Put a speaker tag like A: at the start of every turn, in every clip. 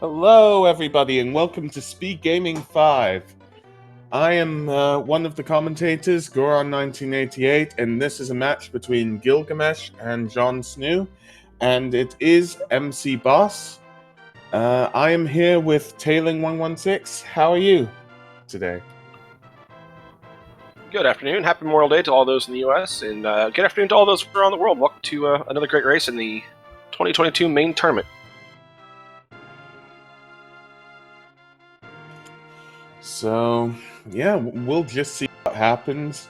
A: Hello, everybody, and welcome to SpeedGaming 5. I am one of the commentators, Goron1988, and this is a match between Gylgamesh and Snuu, and it is MC Boss. I am here with Tailing116. How are you today?
B: Good afternoon. Happy Memorial Day to all those in the U.S., and good afternoon to all those around the world. Welcome to another great race in the 2022 main tournament.
A: So, yeah, we'll just see what happens.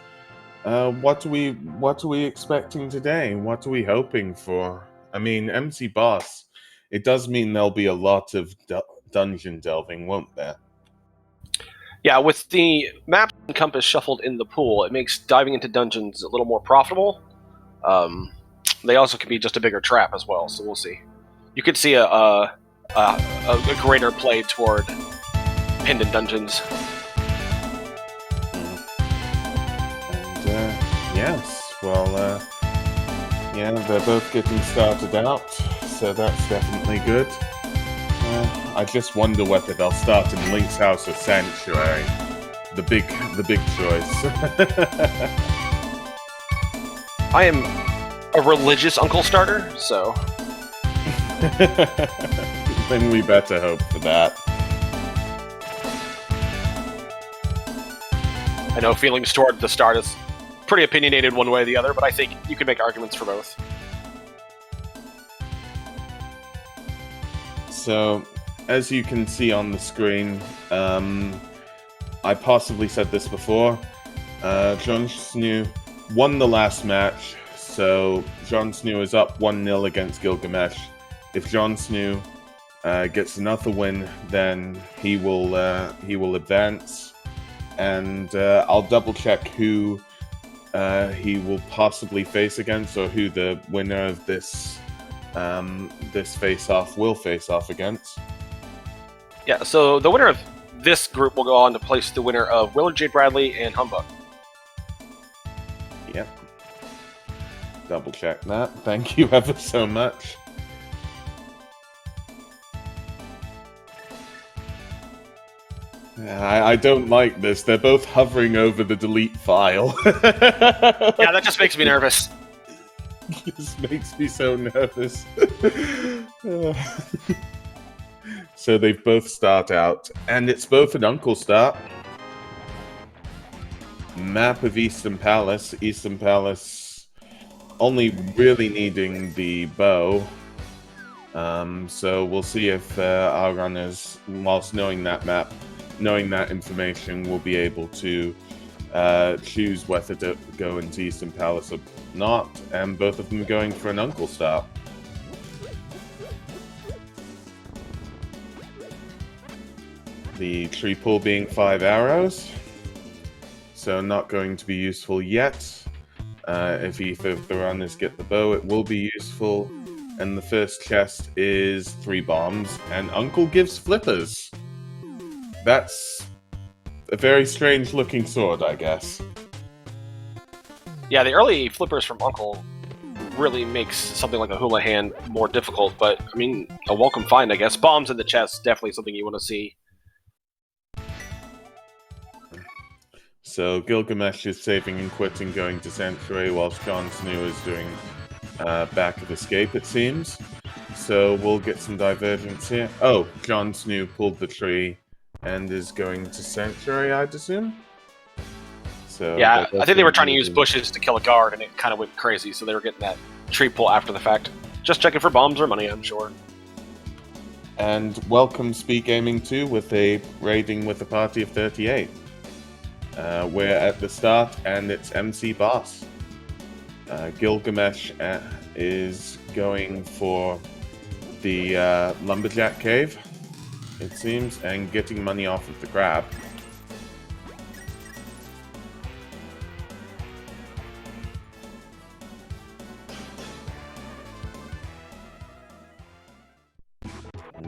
A: What are we expecting today? What are we hoping for? I mean, MC Boss, it does mean there'll be a lot of dungeon delving, won't there?
B: Yeah, with the maps and compass shuffled in the pool, it makes diving into dungeons a little more profitable. They also can be just a bigger trap as well, so we'll see. You could see a greater play toward pinned in dungeons.
A: And yes, well, yeah, they're both getting started out, so that's definitely good. I just wonder whether they'll start in Link's House or Sanctuary. The big choice.
B: I am a religious uncle starter, so
A: then we better hope for that.
B: I know feelings toward the start is pretty opinionated one way or the other, but I think you can make arguments for both.
A: So, as you can see on the screen, I possibly said this before, Snuu won the last match, so Snuu is up 1-0 against Gylgamesh. If Snuu gets another win, then he will advance, and I'll double check who he will possibly face against, or who the winner of this face-off will face off against.
B: Yeah, so the winner of this group will go on to place the winner of Willard J. Bradley and Humbug.
A: Yep. Double check that. Thank you ever so much. I don't like this. They're both hovering over the delete file.
B: Yeah, that just makes me nervous.
A: This makes me so nervous. So they both start out, and it's both an uncle start. Map of Eastern Palace. Eastern Palace only really needing the bow. So we'll see if our runners, whilst knowing that map, knowing that information, will be able to choose whether to go into Eastern Palace or not, and both of them are going for an uncle start. The tree pull being 5 arrows, so not going to be useful yet. If either of the runners get the bow, it will be useful. And the first chest is 3 bombs, and Uncle gives flippers. That's a very strange looking sword, I guess.
B: Yeah, the early flippers from Uncle really makes something like a hula hand more difficult, but I mean, a welcome find, I guess. Bombs in the chest, definitely something you want to see.
A: So Gylgamesh is saving and quitting, going to Sanctuary, whilst Snuu is doing back of escape, it seems. So we'll get some divergence here. Oh, Snuu pulled the tree and is going to Sanctuary, I'd assume? So
B: yeah, I think they were trying to use bushes to kill a guard, and it kind of went crazy, so they were getting that tree pull after the fact. Just checking for bombs or money, I'm sure.
A: And welcome SpeedGaming 2 with a raiding with a party of 38. We're at the start, and it's MC Boss. Gylgamesh is going for the Lumberjack Cave, it seems, and getting money off of the crab.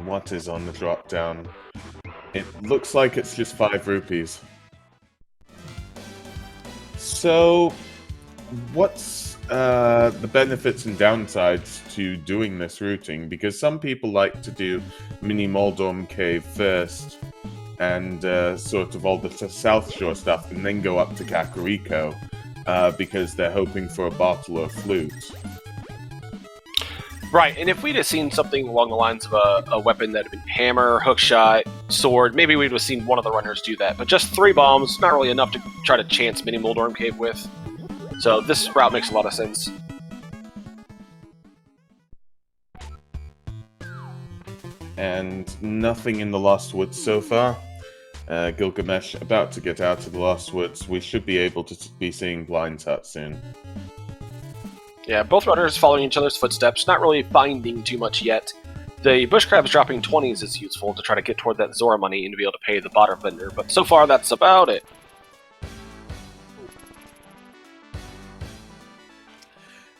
A: What is on the drop down? It looks like it's just 5 rupees. So, what's the benefits and downsides to doing this routing, because some people like to do Mini Moldorm Cave first and sort of all the South Shore stuff, and then go up to Kakariko because they're hoping for a bottle or flute.
B: Right, and if we'd have seen something along the lines of a weapon that had been hammer, hookshot, sword, maybe we'd have seen one of the runners do that. But just 3 bombs, not really enough to try to chance Mini Moldorm Cave with. So this route makes a lot of sense.
A: And nothing in the Lost Woods so far. Gylgamesh about to get out of the Lost Woods. We should be able to be seeing Blind Hut soon.
B: Yeah, both runners following each other's footsteps, not really finding too much yet. The bush crabs dropping 20s is useful to try to get toward that Zora money and to be able to pay the bottom vendor, but so far that's about it.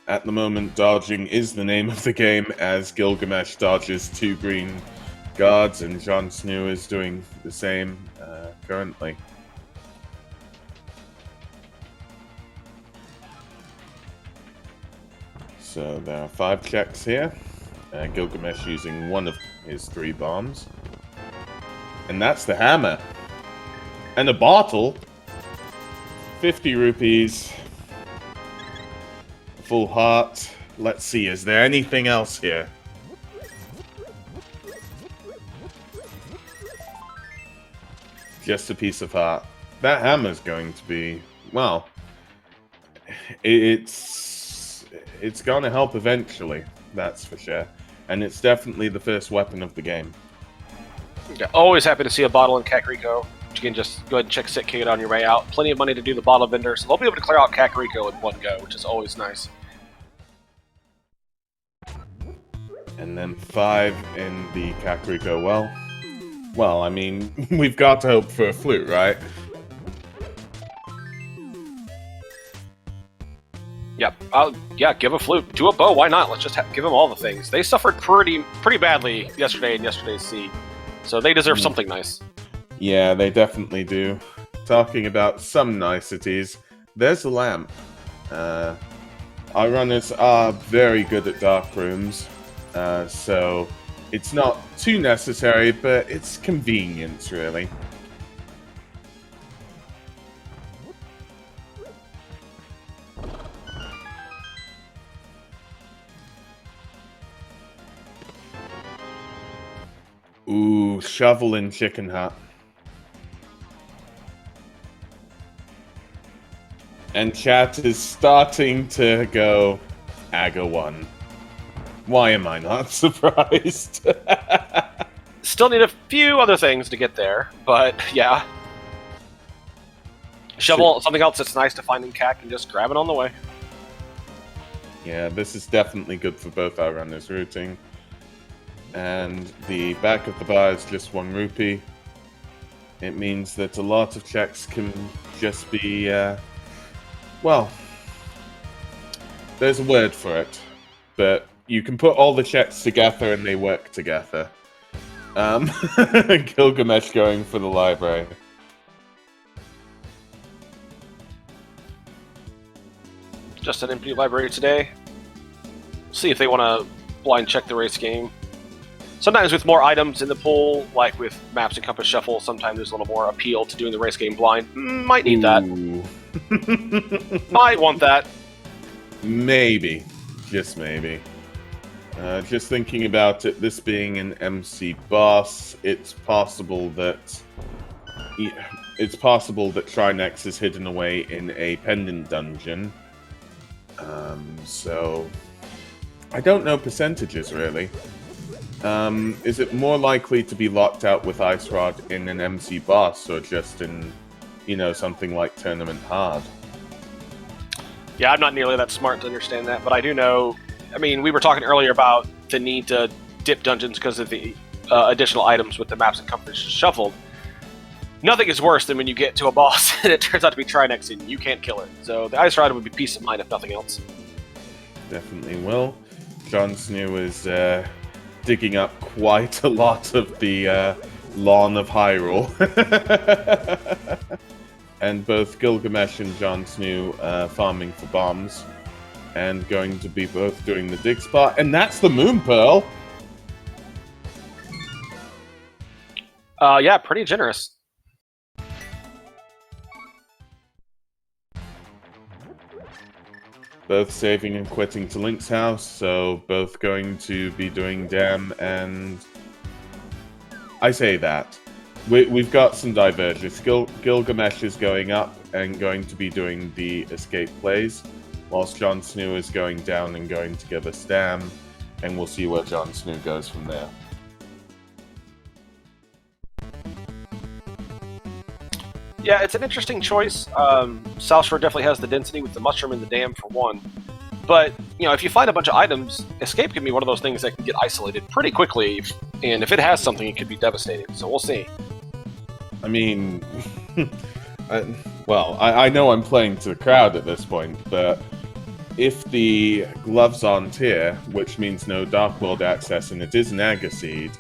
A: At the moment, dodging is the name of the game, as Gylgamesh dodges 2 green guards, and Snuu is doing the same currently. So there are 5 checks here. Gylgamesh using one of his 3 bombs. And that's the hammer. And a bottle. 50 rupees. Full heart. Let's see, is there anything else here? Just a piece of heart. That hammer's going to be, well, it's gonna help eventually, that's for sure. And it's definitely the first weapon of the game.
B: Yeah, always happy to see a bottle in Kakariko. You can just go ahead and check Sick Kid on your way out. Plenty of money to do the bottle vendor, so they'll be able to clear out Kakariko in one go, which is always nice.
A: And then 5 in the Kakariko. Well, I mean, we've got to hope for a flute, right?
B: Yep. Yeah, give a flute. Do a bow. Why not? Let's just give them all the things. They suffered pretty badly yesterday in yesterday's seed, so they deserve something nice.
A: Yeah, they definitely do. Talking about some niceties, there's a lamp. Our runners are very good at dark rooms, so it's not too necessary, but it's convenience, really. Ooh, shovel in Chicken Hut. And chat is starting to go Aga 1. Why am I not surprised?
B: Still need a few other things to get there, but yeah. Shovel, something else that's nice to find in CAC and just grab it on the way.
A: Yeah, this is definitely good for both our runners routing. And the back of the bar is just 1 rupee. It means that a lot of checks can just be, well, there's a word for it, but you can put all the checks together and they work together. Gylgamesh going for the library.
B: Just an empty library today. See if they want to blind check the race game. Sometimes with more items in the pool, like with Maps and Compass Shuffle, sometimes there's a little more appeal to doing the race game blind. Might need that. Might want that.
A: Maybe. Just maybe. Just thinking about it, this being an MC boss, it's possible that Trinex is hidden away in a pendant dungeon. So I don't know percentages really. Is it more likely to be locked out with Ice Rod in an MC boss, or just in, you know, something like Tournament Hard?
B: Yeah, I'm not nearly that smart to understand that, but I do know. I mean, we were talking earlier about the need to dip dungeons because of the additional items with the Maps and Compass shuffled. Nothing is worse than when you get to a boss and it turns out to be Trinex and you can't kill it. So the Ice Rod would be peace of mind if nothing else.
A: Definitely will. Snuu is digging up quite a lot of the lawn of Hyrule. And both Gylgamesh and Snuu farming for bombs. and going to be both doing the dig spot, and that's the Moon Pearl.
B: Yeah, pretty generous.
A: Both saving and quitting to Link's house, so both going to be doing dam, and I say that. We've got some divergence. Gylgamesh is going up and going to be doing the escape plays, whilst Jon Snuu is going down and going to give us dam, and we'll see where Jon Snuu goes from there.
B: Yeah, it's an interesting choice. South Shore definitely has the density with the mushroom and the dam for one. But, you know, if you find a bunch of items, escape can be one of those things that can get isolated pretty quickly. And if it has something, it could be devastating. So we'll see.
A: I mean, I know I'm playing to the crowd at this point, but if the gloves aren't here, which means no Dark World access, and it is an Agaseed,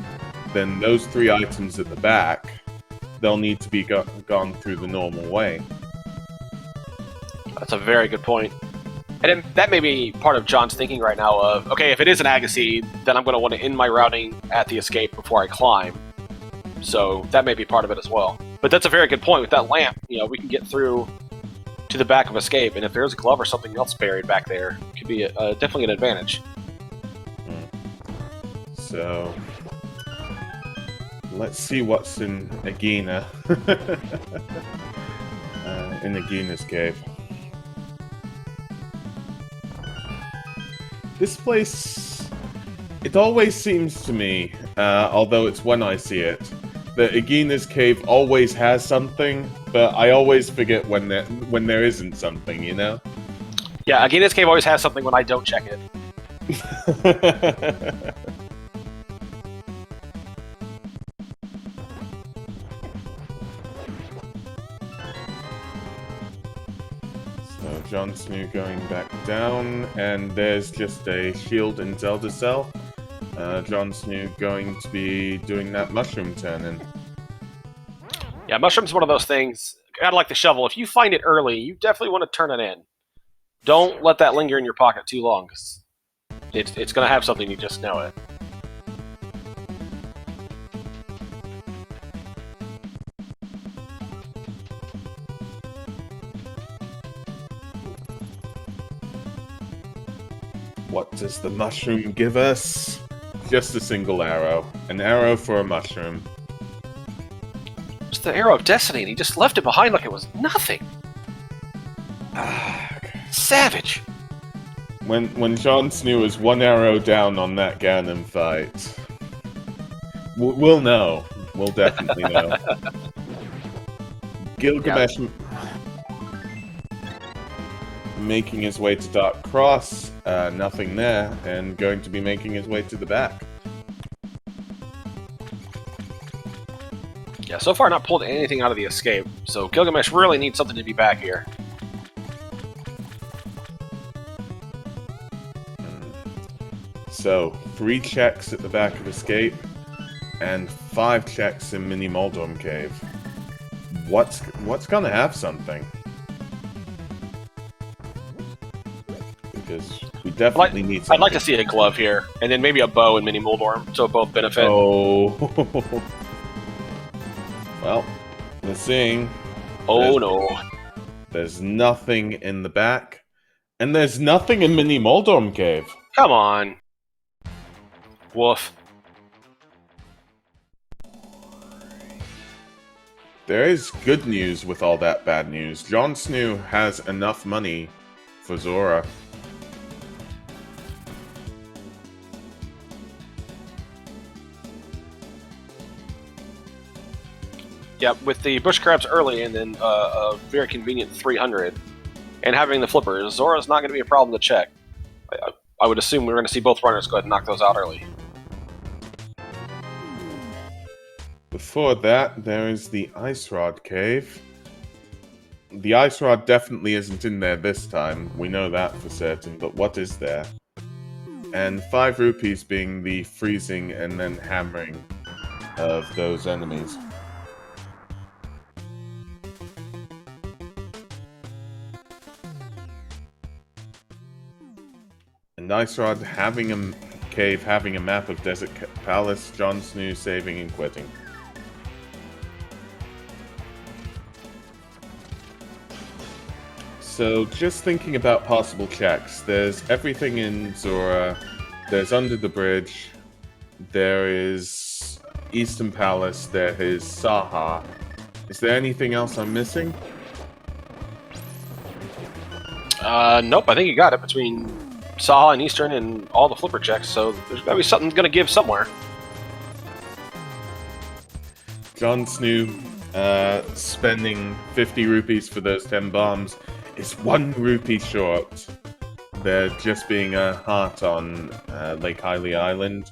A: then those 3 items at the back, they'll need to be gone through the normal way.
B: That's a very good point. And that may be part of John's thinking right now of, okay, if it is an Agaseed, then I'm going to want to end my routing at the escape before I climb. So that may be part of it as well. But that's a very good point. With that lamp, you know, we can get through to the back of escape, and if there's a glove or something else buried back there, it could be definitely an advantage.
A: So let's see what's in Agina. In Agina's cave. This place, it always seems to me, although it's when I see it, that Agina's cave always has something, but I always forget when there isn't something, you know?
B: Yeah, Agina's cave always has something when I don't check it.
A: So Jon Snuu going back down, and there's just a shield and Zelda cell. Jon Snuu going to be doing that mushroom turn-in.
B: Yeah, mushroom's one of those things, kind of like the shovel. If you find it early, you definitely want to turn it in. Don't let that linger in your pocket too long, because it's going to have something, you just know it.
A: What does the mushroom give us? Just a single arrow. An arrow for a mushroom.
B: It's the arrow of destiny, and he just left it behind like it was nothing. Savage.
A: When Jon Snuu is 1 arrow down on that Ganon fight, we'll know. We'll definitely know. Gylgamesh making his way to Dark Cross, nothing there, and going to be making his way to the back.
B: Yeah, so far not pulled anything out of the escape, so Gylgamesh really needs something to be back here.
A: So, 3 checks at the back of escape, and 5 checks in Mini Moldorm Cave. What's gonna have something? Because we definitely need something.
B: I'd like to see a glove here, and then maybe a bow and Mini Moldorm, so both benefit.
A: Oh. Well, we're seeing.
B: Oh no.
A: There's nothing in the back, and there's nothing in Mini Moldorm Cave.
B: Come on. Woof.
A: There is good news with all that bad news. Jon Snuu has enough money for Zora.
B: Yeah, with the bush crabs early and then a very convenient 300, and having the flippers, Zora's not going to be a problem to check. I would assume we're going to see both runners go ahead and knock those out early.
A: Before that, there is the Ice Rod Cave. The Ice Rod definitely isn't in there this time, we know that for certain, but what is there? And 5 rupees being the freezing and then hammering of those enemies. Nice Rod having a cave, having a map of Desert Palace, Jon Snoo saving and quitting. So, just thinking about possible checks, there's everything in Zora, there's Under the Bridge, there is Eastern Palace, there is Saha. Is there anything else I'm missing?
B: Nope, I think you got it between Saha and Eastern and all the flipper checks, so there's gotta be something gonna give somewhere.
A: Jon Snoo spending 50 rupees for those 10 bombs is 1 rupee short. There just being a heart on Lake Hylia Island.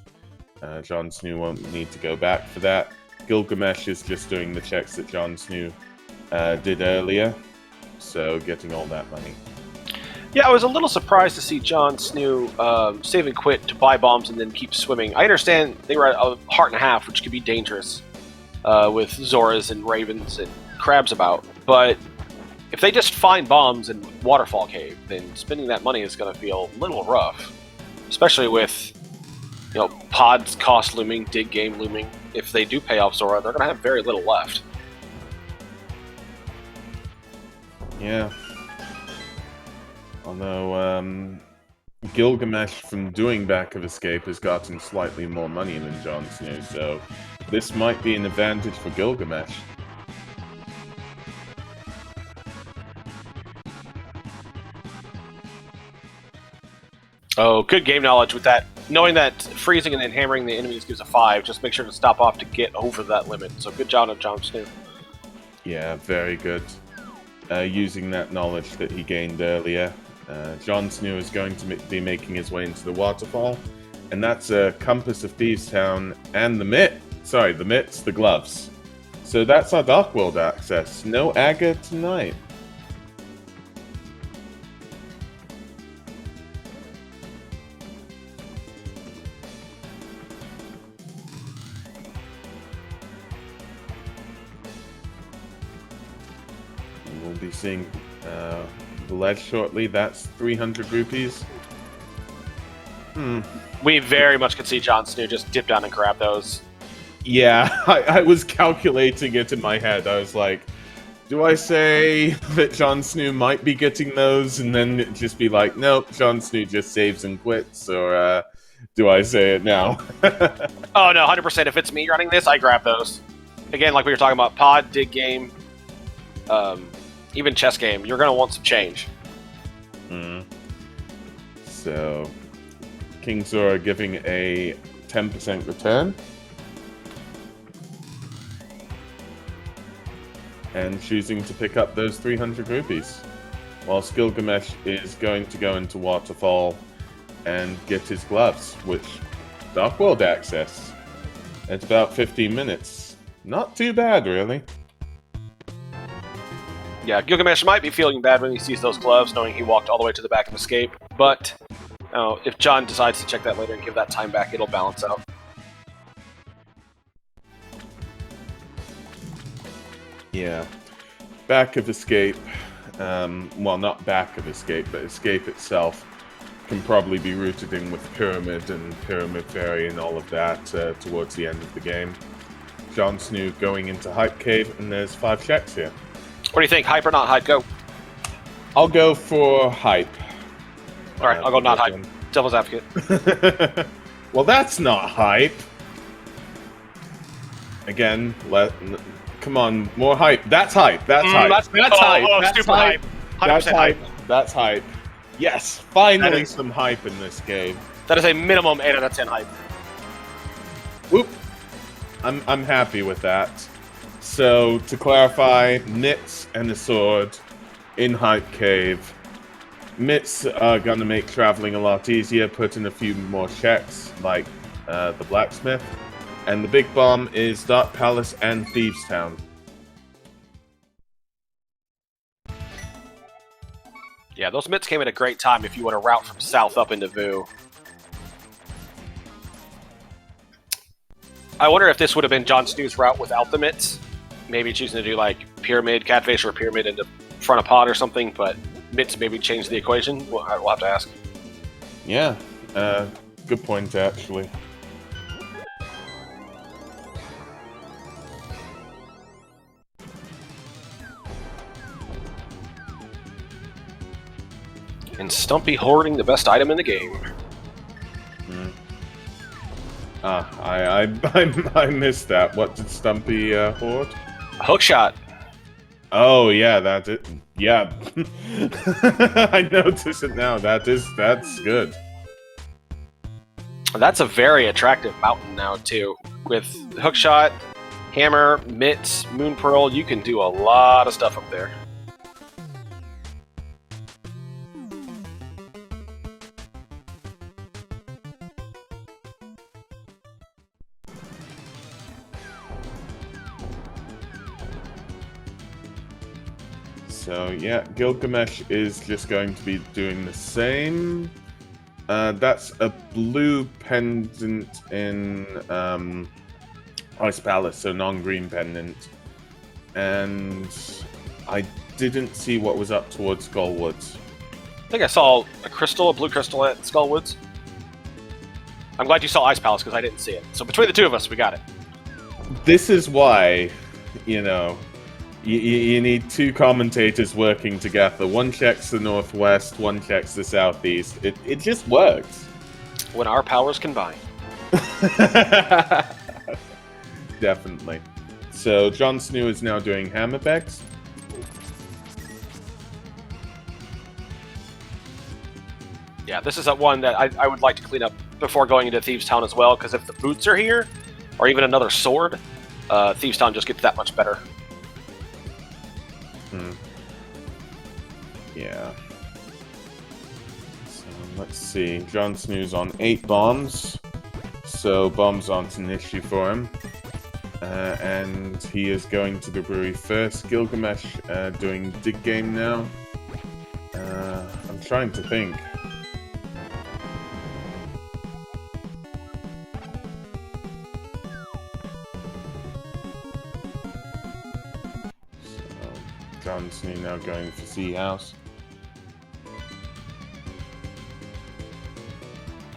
A: Jon Snoo won't need to go back for that. Gylgamesh is just doing the checks that Jon Snoo did earlier, so getting all that money.
B: Yeah, I was a little surprised to see Jon Snoo save and quit to buy bombs and then keep swimming. I understand they were at a heart and a half, which could be dangerous with Zoras and Ravens and crabs about, but if they just find bombs in Waterfall Cave, then spending that money is going to feel a little rough, especially with pods cost looming, dig game looming. If they do pay off Zora, they're going to have very little left.
A: Yeah. Although, Gylgamesh from doing Back of Escape has gotten slightly more money than Jon Snoo, so this might be an advantage for Gylgamesh.
B: Oh, good game knowledge with that. Knowing that freezing and then hammering the enemies gives a 5, just make sure to stop off to get over that limit. So good job on Jon Snoo.
A: Yeah, very good. Using that knowledge that he gained earlier. Jon Snoo is going to be making his way into the waterfall, and that's a Compass of Thieves Town and the mitts, the gloves. So that's our Dark World access. No Aga tonight. We'll be seeing the ledge shortly. That's 300 rupees.
B: We very much could see Jon Snoo just dip down and grab those.
A: Yeah, I was calculating it in my head. I was like, do I say that Jon Snoo might be getting those and then just be like, nope, Jon Snoo just saves and quits, or do I say it now?
B: Oh no, 100%. If it's me running this, I grab those. Again, like we were talking about, pod, dig game, even chess game, you're going to want some change.
A: So, King Zora giving a 10% return. And choosing to pick up those 300 rupees. Whilst Gylgamesh is going to go into Waterfall and get his gloves, which Dark World access. It's about 15 minutes. Not too bad, really.
B: Yeah, Gylgamesh might be feeling bad when he sees those gloves, knowing he walked all the way to the back of Escape, but if John decides to check that later and give that time back, it'll balance out.
A: Yeah. Back of Escape, well, not Back of Escape, but Escape itself can probably be rooted in with Pyramid and Pyramid Fairy and all of that towards the end of the game. Jon Snoo going into Hype Cave, and there's 5 checks here.
B: What do you think? Hype or not hype? Go.
A: I'll go for Hype.
B: Alright, I'll go not hype. Devil's advocate.
A: Well, that's not Hype. Again, come on, more Hype. That's Hype. That's Hype. That's Hype. That's
B: super
A: Hype.
B: 100%
A: That's
B: hype.
A: That's Hype. Yes, finally some hype in this game.
B: That is a minimum 8 out of 10 hype.
A: Whoop. I'm happy with that. So, to clarify, Mitts and the sword in Hype Cave. Mitts are going to make traveling a lot easier, put in a few more checks, like the blacksmith. And the big bomb is Dark Palace and Thieves Town.
B: Yeah, those mitts came at a great time if you want to route from south up into Vu. I wonder if this would have been Jon Snoo's route without the mitts. Maybe choosing to do like Pyramid, Catfish, or Pyramid into front of pod or something, but mitts maybe change the equation. We'll have to ask.
A: Yeah, good point, actually.
B: And Stumpy hoarding the best item in the game.
A: I missed that. What did Stumpy hoard?
B: A hook shot.
A: Oh yeah, that's it. Yeah, I notice it now. That's good.
B: That's a very attractive mountain now too. With hookshot, hammer, mitts, moon pearl, you can do a lot of stuff up there.
A: So yeah, Gylgamesh is just going to be doing the same. That's a blue pendant in Ice Palace, so non-green pendant. And I didn't see what was up towards Skullwoods.
B: I think I saw a blue crystal at Skullwoods. I'm glad you saw Ice Palace because I didn't see it. So between the two of us, we got it.
A: This is why, you know, you need two commentators working together. One checks the northwest, one checks the southeast. It just works.
B: When our powers combine.
A: Definitely. So Jon Snuu is now doing hammerbags.
B: Yeah, this is one that I would like to clean up before going into Thieves Town as well, because if the boots are here, or even another sword, Thieves Town just gets that much better.
A: Yeah. So let's see. Jon Snoo's on 8 bombs, so bombs aren't an issue for him. And he is going to the brewery first. Gylgamesh doing dig game now. I'm trying to think. Jon Snuu now going for Sea House.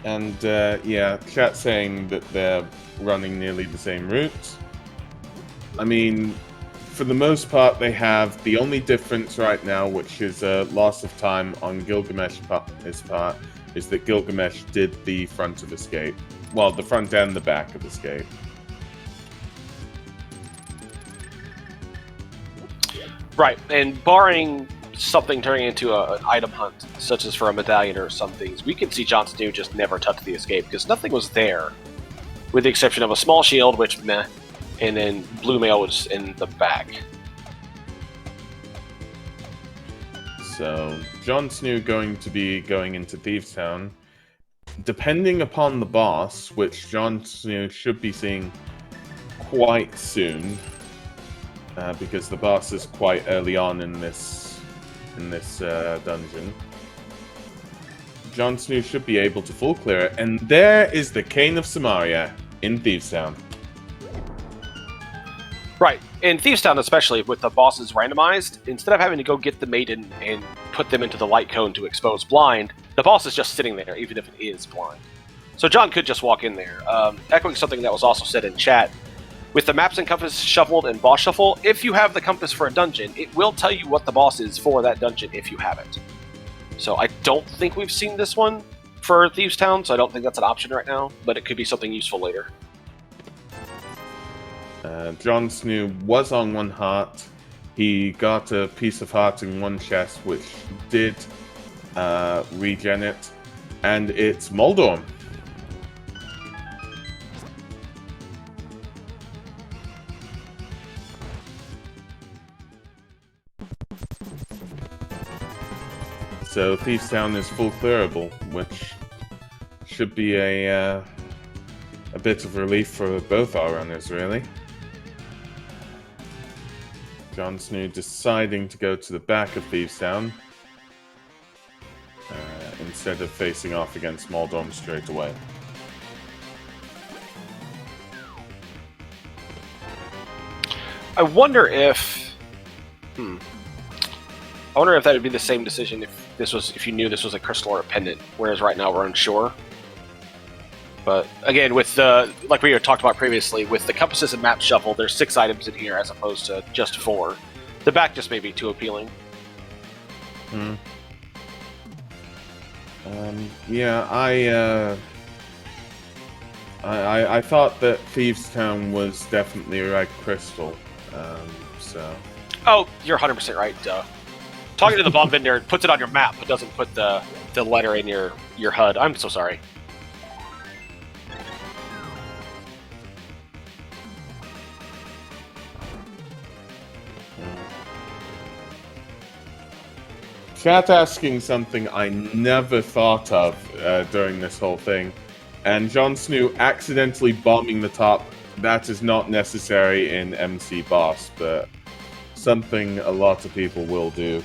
A: And yeah, chat saying that they're running nearly the same routes. I mean, for the most part, they have. The only difference right now, which is a loss of time on Gylgamesh's part, is that Gylgamesh did the front of Escape. Well, the front and the back of Escape.
B: Right, and barring something turning into an item hunt, such as for a medallion or some things, we can see Jon Snuu just never touch the escape, because nothing was there, with the exception of a small shield, which meh, and then blue mail was in the back.
A: So, Jon Snuu going to be going into Thieves Town. Depending upon the boss, which Jon Snuu should be seeing quite soon, because the boss is quite early on in this dungeon. Jon Snuu should be able to full clear it, and there is the Cane of Samaria in Thieves Town.
B: Right, in Thieves Town especially, with the bosses randomized, instead of having to go get the maiden and put them into the light cone to expose blind, the boss is just sitting there, even if it is blind. So Jon could just walk in there. Echoing something that was also said in chat, with the maps and compass shuffled and boss shuffle, if you have the compass for a dungeon, it will tell you what the boss is for that dungeon if you have it. So I don't think we've seen this one for Thieves Town, so I don't think that's an option right now, but it could be something useful later.
A: Jon Snuu was on 1 heart. He got a piece of heart in 1 chest, which did regen it, and it's Moldorm. So Thieves Town is full clearable, which should be a bit of relief for both our runners, really. Jon Snuu deciding to go to the back of Thieves Town instead of facing off against Moldorm straight away. I
B: wonder if... I wonder if that would be the same decision if you knew this was a crystal or a pendant, whereas right now we're unsure. But again, with the like we talked about previously, with the compasses and map shuffle, there's 6 items in here as opposed to just 4. The back just may be too appealing.
A: Yeah, I thought that Thieves Town was definitely a red crystal. So.
B: Oh, you're 100% right. Talking to the bomb vendor puts it on your map, but doesn't put the letter in your HUD. I'm so sorry.
A: Chat asking something I never thought of during this whole thing. And Jon Snoo accidentally bombing the top. That is not necessary in MC Boss, but something a lot of people will do.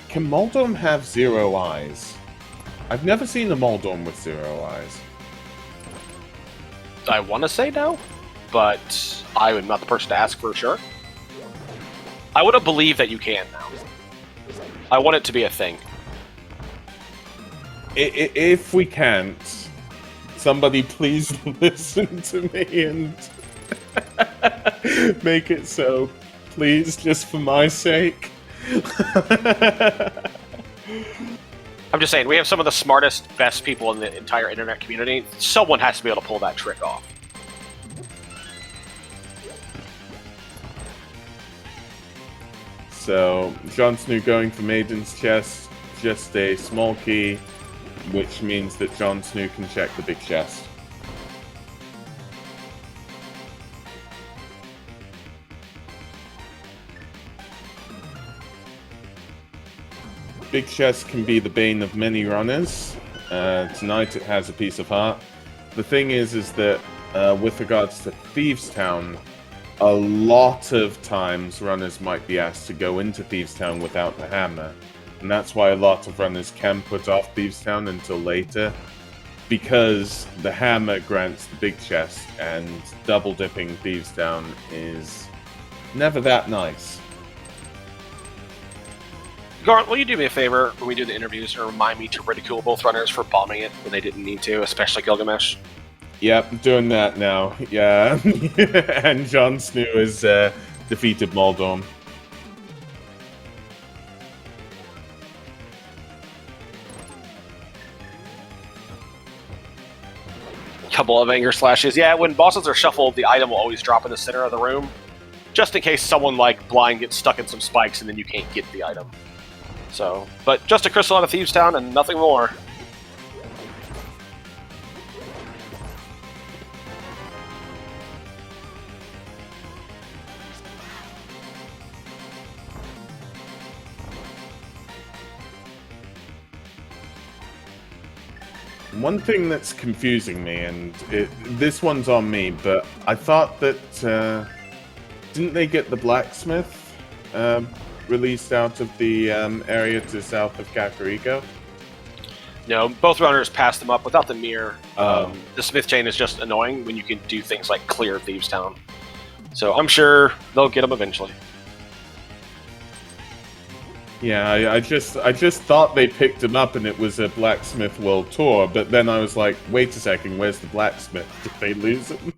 A: Can Moldorm have 0 eyes? I've never seen a Moldorm with 0 eyes.
B: I want to say no, but I am not the person to ask for sure. I would have believed that you can now. I want it to be a thing.
A: If we can't, somebody please listen to me and make it so. Please, just for my sake.
B: I'm just saying, we have some of the smartest, best people in the entire internet community. Someone has to be able to pull that trick off.
A: So, Jon Snoo going for Maiden's Chest, just a small key, which means that Jon Snoo can check the big chest. Big chest can be the bane of many runners. Tonight it has a piece of heart. The thing is that with regards to Thieves Town, a lot of times runners might be asked to go into Thieves Town without the hammer. And that's why a lot of runners can put off Thieves Town until later. Because the hammer grants the big chest, and double dipping Thieves Town is never that nice.
B: Garnt, will you do me a favor when we do the interviews and remind me to ridicule both runners for bombing it when they didn't need to, especially Gylgamesh?
A: Yep, I'm doing that now. Yeah. And Jon Snoo has defeated Moldorm.
B: Couple of anger slashes. Yeah, when bosses are shuffled, the item will always drop in the center of the room, just in case someone like Blind gets stuck in some spikes and then you can't get the item. So, but just a crystal out of Thieves Town and nothing more.
A: One thing that's confusing me, and this one's on me, but I thought that didn't they get the blacksmith released out of the area to south of Kakariko?
B: No, both runners passed them up without the mirror. The smith chain is just annoying when you can do things like clear Thieves Town. So I'm sure they'll get them eventually.
A: Yeah, I just thought they picked him up and it was a Blacksmith World Tour, but then I was like, wait a second, where's the blacksmith? Did they lose him?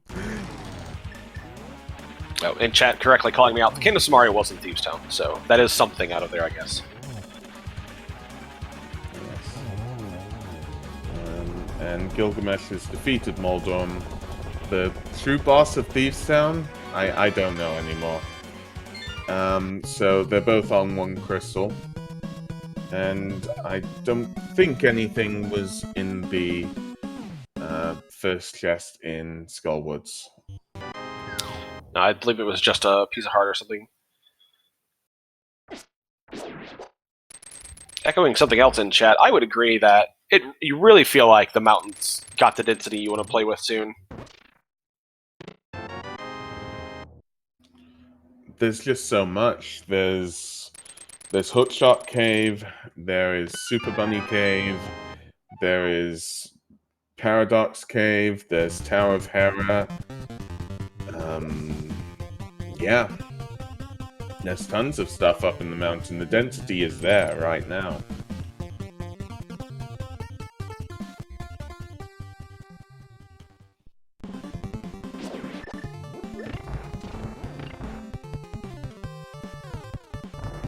B: Oh, and chat correctly calling me out. The Kingdom of Samaria was in Thieves Town, so that is something out of there, I guess.
A: Yes. And Gylgamesh has defeated Moldorm. The true boss of Thieves Town? I don't know anymore. So they're both on one crystal. And I don't think anything was in the first chest in Skullwoods.
B: No, I believe it was just a piece of heart or something. Echoing something else in chat, I would agree that you really feel like the mountains got the density you want to play with soon.
A: There's just so much. There's Hookshot Cave, there is Super Bunny Cave, there is Paradox Cave, there's Tower of Hera. Yeah. There's tons of stuff up in the mountain. The density is there right now.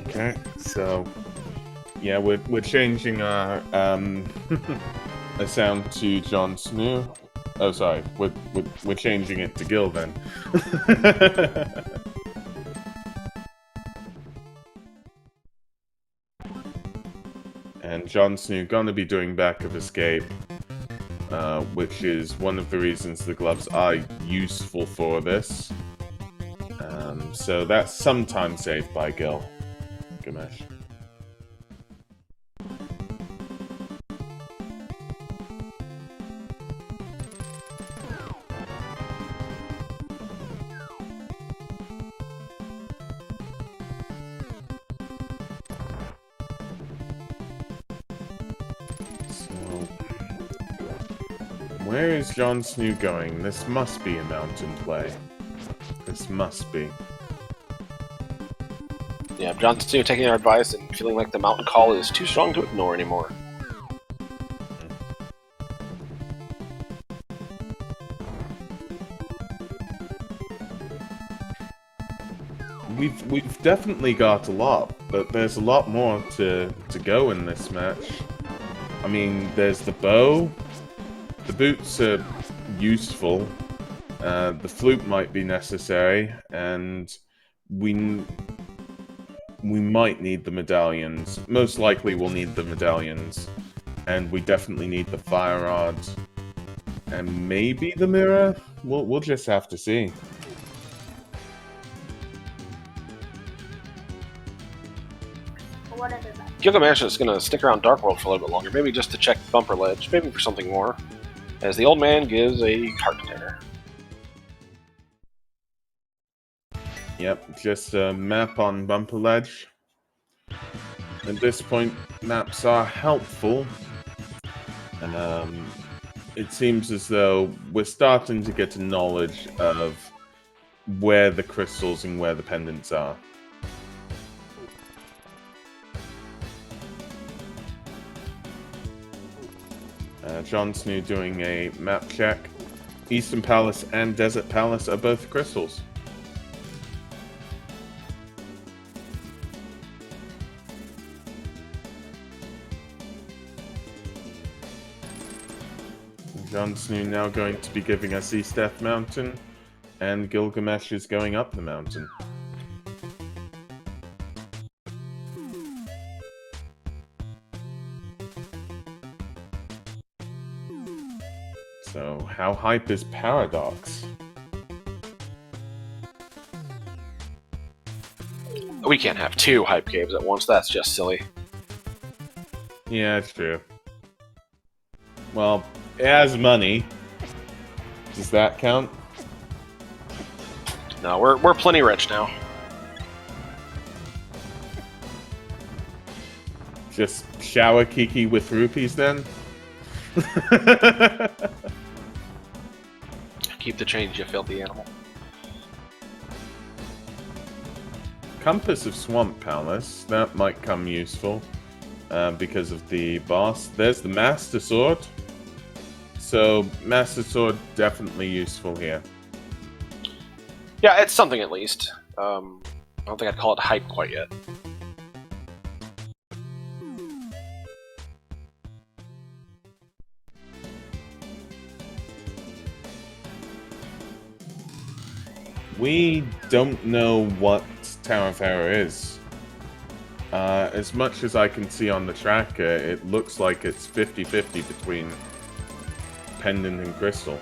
A: Okay, so yeah, we're changing our a sound to Jon Snuu. Oh, sorry, we're changing it to Gil then. And Jon Snuu gonna be doing Back of Escape, which is one of the reasons the gloves are useful for this. So that's sometimes saved by Gylgamesh. Where is Jon Snuu going? This must be a mountain play. This must be.
B: Yeah, Jon Snuu taking our advice and feeling like the mountain call is too strong to ignore anymore.
A: We've definitely got a lot, but there's a lot more to go in this match. I mean, there's the bow. The boots are useful. The flute might be necessary, and we might need the medallions. Most likely we'll need the medallions. And we definitely need the fire rods. And maybe the mirror? We'll just have to see.
B: Gylgamesh is going to stick around Dark World for a little bit longer, maybe just to check Bumper Ledge, maybe for something more, as the old man gives a heart container.
A: Yep, just a map on Bumper Ledge. At this point, maps are helpful. And it seems as though we're starting to get a knowledge of where the crystals and where the pendants are. Jon Snuu doing a map check. Eastern Palace and Desert Palace are both crystals. Jon Snuu now going to be giving us East Death Mountain, and Gylgamesh is going up the mountain. So, how hype is Paradox?
B: We can't have two hype caves at once, that's just silly.
A: Yeah, it's true. Well, it has money. Does that count?
B: No, we're plenty rich now.
A: Just shower Kiki with rupees then?
B: Keep the change, you filthy animal.
A: Compass of Swamp Palace. That might come useful because of the boss. There's the Master Sword. So, Master Sword definitely useful here.
B: Yeah, it's something at least. I don't think I'd call it hype quite yet.
A: We don't know what Tower of Error is. As much as I can see on the tracker, it looks like it's 50-50 between Pendant and Crystal.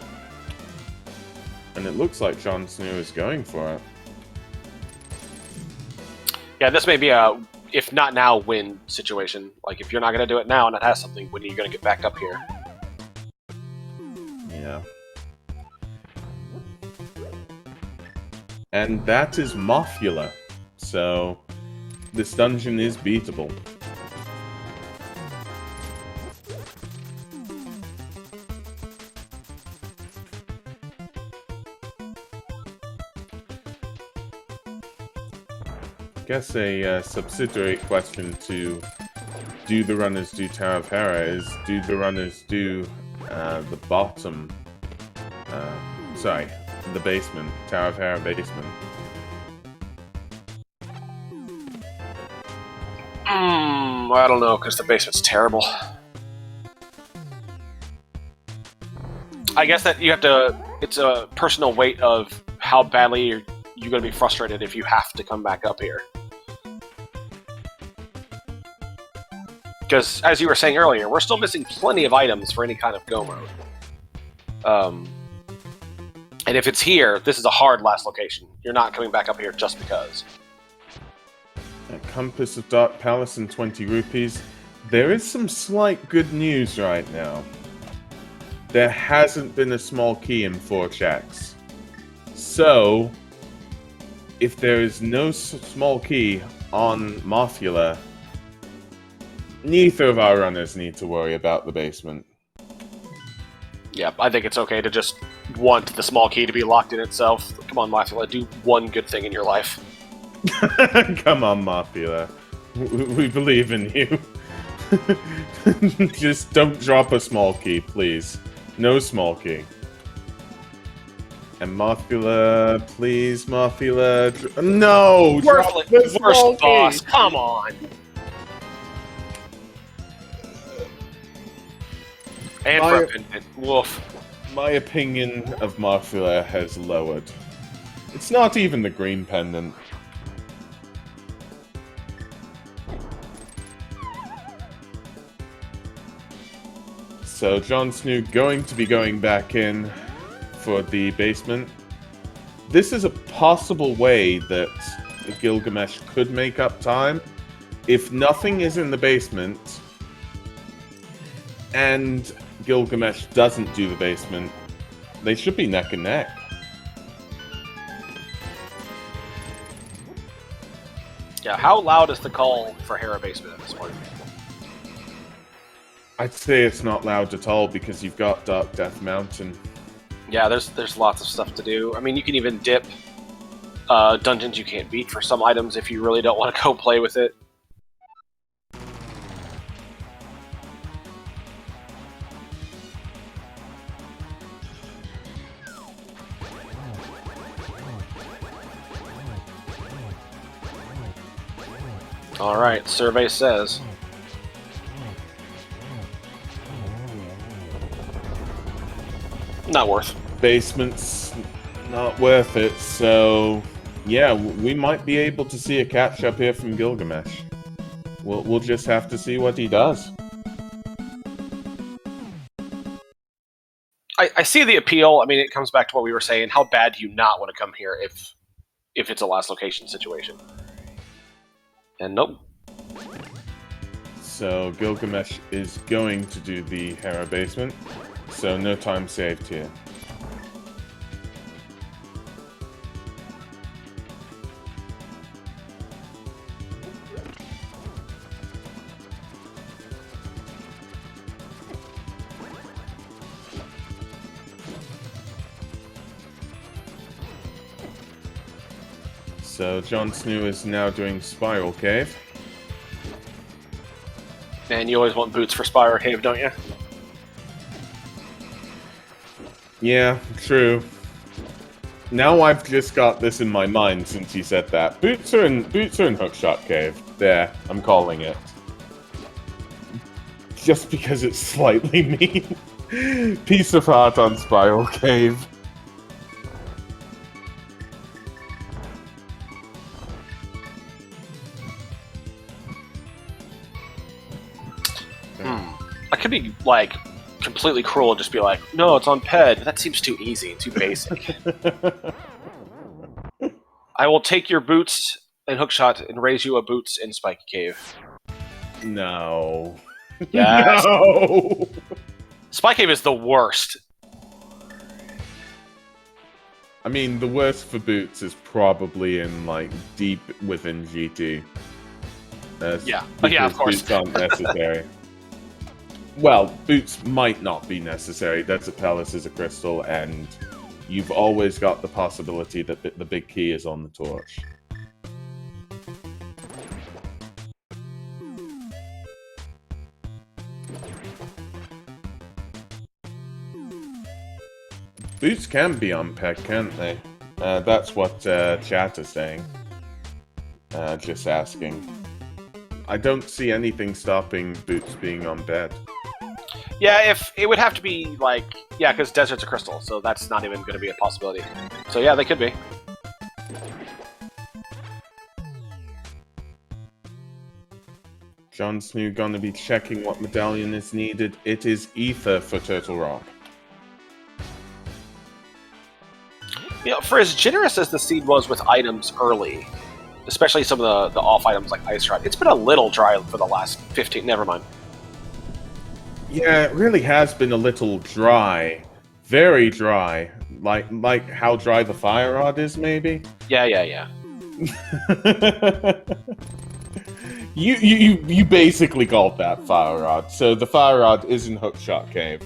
A: And it looks like Jon Snuu is going for it.
B: Yeah, this may be a, if not now, win situation. Like, if you're not going to do it now and it has something, when are you going to get back up here?
A: Yeah. And that is Mothula. So, this dungeon is beatable. guess a subsidiary question to do the runners do Tower of Hera is do the runners do the bottom, sorry, the basement, Tower of Hera basement.
B: I don't know, because the basement's terrible. I guess that you have to... It's a personal weight of how badly you're going to be frustrated if you have to come back up here. Because, as you were saying earlier, we're still missing plenty of items for any kind of go mode. And if it's here, this is a hard last location. You're not coming back up here just because.
A: A Compass of Dark Palace and 20 rupees. There is some slight good news right now. There hasn't been a small key in 4 checks. So, if there is no small key on Mothula, neither of our runners need to worry about the basement.
B: Yeah, I think it's okay to just want the small key to be locked in itself. Come on, Mothula, do one good thing in your life.
A: Come on, Mothula. We believe in you. Just don't drop a small key, please. No small key. And Mothula, please, Mothula. No! Drop the small
B: Worst boss,
A: key.
B: come on! And for a pendant. Woof.
A: My opinion of Mothula has lowered. It's not even the green pendant. So Jon Snuu going to be going back in for the basement. This is a possible way that Gylgamesh could make up time. If nothing is in the basement, and Gylgamesh doesn't do the basement, they should be neck and neck.
B: Yeah, how loud is the call for Hera Basement at this point?
A: I'd say it's not loud at all because you've got Dark Death Mountain.
B: Yeah, there's lots of stuff to do. I mean, you can even dip dungeons you can't beat for some items if you really don't want to go play with it. Alright, survey says. Not worth.
A: Basement's not worth it, so yeah, we might be able to see a catch-up here from Gylgamesh. We'll just have to see what he does.
B: I see the appeal. I mean, it comes back to what we were saying. How bad do you not want to come here if it's a last location situation? And nope.
A: So Gylgamesh is going to do the Hera basement, so no time saved here. So Jon Snuu is now doing Spiral Cave.
B: Man, you always want boots for Spire Cave, don't you?
A: Yeah, true. Now I've just got this in my mind since you said that. Boots are in Hookshot Cave. There, I'm calling it. Just because it's slightly mean. Piece of heart on Spiral Cave.
B: I could be, like, completely cruel and just be like, no, it's on Ped. That seems too easy and too basic. I will take your boots in Hookshot and raise you a boots in Spike Cave.
A: No.
B: Yes.
A: No!
B: Spike Cave is the worst.
A: I mean, the worst for boots is probably in, like, deep within GT.
B: Yeah. Yeah, of course.
A: Boots aren't necessary. Well, boots might not be necessary. Desert Palace is a crystal, and you've always got the possibility that the big key is on the torch. Boots can be unpegged, can't they? That's what chat is saying. Just asking. I don't see anything stopping Boots being on bed.
B: Yeah, if it would have to be like, yeah, because desert's a crystal, so that's not even going to be a possibility. So yeah, they could be.
A: Jon Snoo gonna be checking what medallion is needed. It is Ether for Turtle Rock.
B: You know, for as generous as the seed was with items early, especially some of the off items like Ice Rod, it's been a little dry for the last 15. Never mind.
A: Yeah, it really has been a little dry, very dry, like how dry the fire rod is, maybe.
B: Yeah.
A: You basically called that fire rod. So the fire rod is in Hookshot Cave.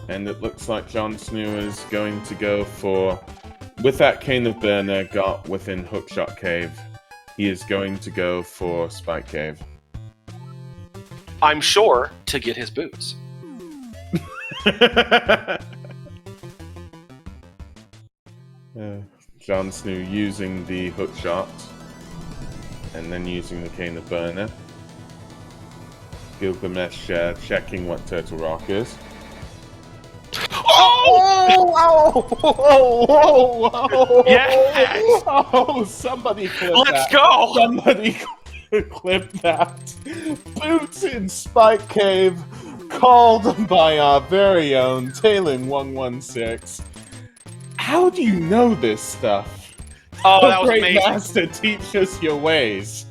A: And it looks like Jon Snoo is going to go for, with that Cane of Burner got within Hookshot Cave, he is going to go for Spike Cave.
B: I'm sure to get his boots.
A: Jon Snoo using the Hookshot, and then using the Cane of Burner. Gylgamesh checking what Turtle Rock is. Oh!
B: Yes!
A: Oh, somebody clip that.
B: Let's go!
A: Somebody clip that. Boots in Spike Cave, called by our very own Talon116. How do you know this stuff?
B: Oh, that was
A: Great
B: amazing.
A: Master, teach us your ways.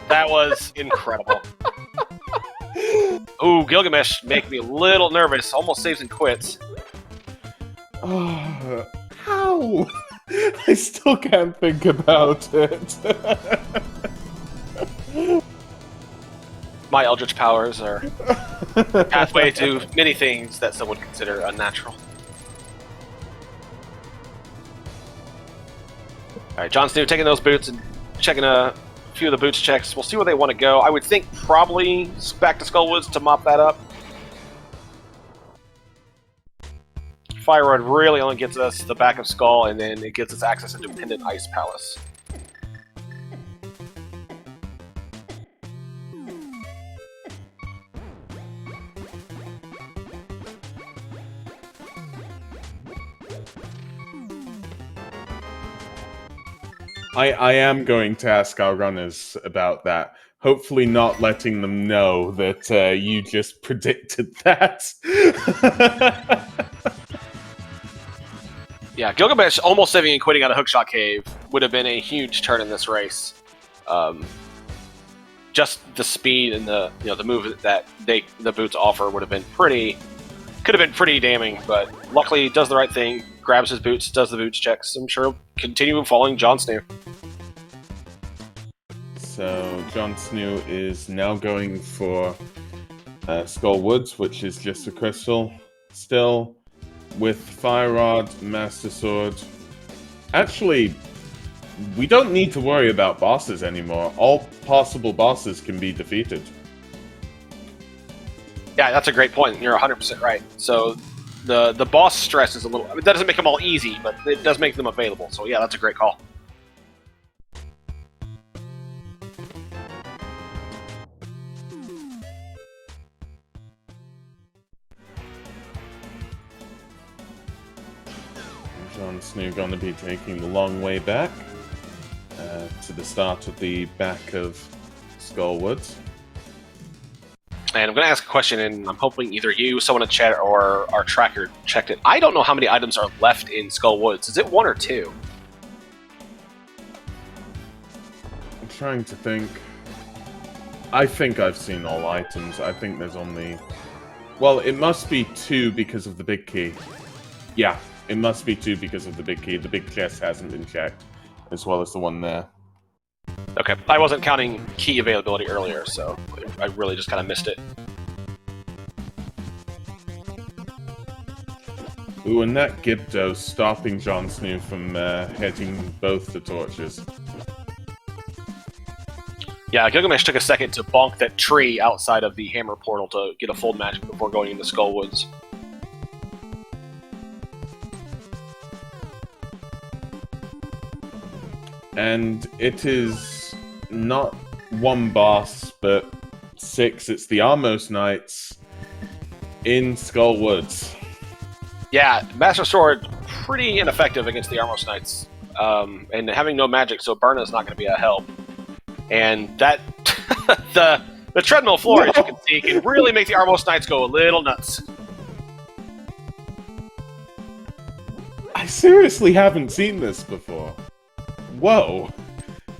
B: That was incredible. Ooh, Gylgamesh make me a little nervous. Almost saves and quits.
A: How? I still can't think about it.
B: My eldritch powers are pathway to many things that some would consider unnatural. Alright, Jon Snoo taking those boots and checking a few of the boots checks. We'll see where they want to go. I would think probably back to Skullwoods to mop that up. Fire Rod really only gets us the back of Skull, and then it gets us access into Pendant Ice Palace.
A: I am going to ask our runners about that. Hopefully not letting them know that you just predicted that.
B: Yeah, Gylgamesh almost saving and quitting out of Hookshot Cave would have been a huge turn in this race. Just the speed and the move that the boots offer would have been could have been pretty damning, but luckily does the right thing, grabs his boots, does the boots checks. I'm sure he'll continue following Jon Snoo.
A: So Jon Snoo is now going for Skull Woods, which is just a crystal still, with Fire Rod, Master Sword. Actually, we don't need to worry about bosses anymore. All possible bosses can be defeated.
B: Yeah, that's a great point. You're 100% right. So the boss stress is a little... I mean, that doesn't make them all easy, but it does make them available. So yeah, that's a great call.
A: Jon Snoo going to be taking the long way back to the start of the back of Skull Woods.
B: And I'm going to ask a question, and I'm hoping either you, someone in chat, or our tracker checked it. I don't know how many items are left in Skull Woods. Is it 1 or 2?
A: I'm trying to think. I think I've seen all items. I think there's only... Well, it must be 2 because of the big key. Yeah, it must be 2 because of the big key. The big chest hasn't been checked, as well as the one there.
B: Okay, I wasn't counting key availability earlier, so I really just kind of missed it.
A: Ooh, and that Gibdo stopping Jon Snoo from hitting both the torches.
B: Yeah, Gylgamesh took a second to bonk that tree outside of the hammer portal to get a full magic before going into Skull Woods.
A: And it is not one boss, but 6. It's the Armos Knights in Skull Woods.
B: Yeah, Master Sword, pretty ineffective against the Armos Knights. And having no magic, so Burna's not going to be a help. And that... the treadmill floor, as you can see, can really make the Armos Knights go a little nuts.
A: I seriously haven't seen this before. Whoa.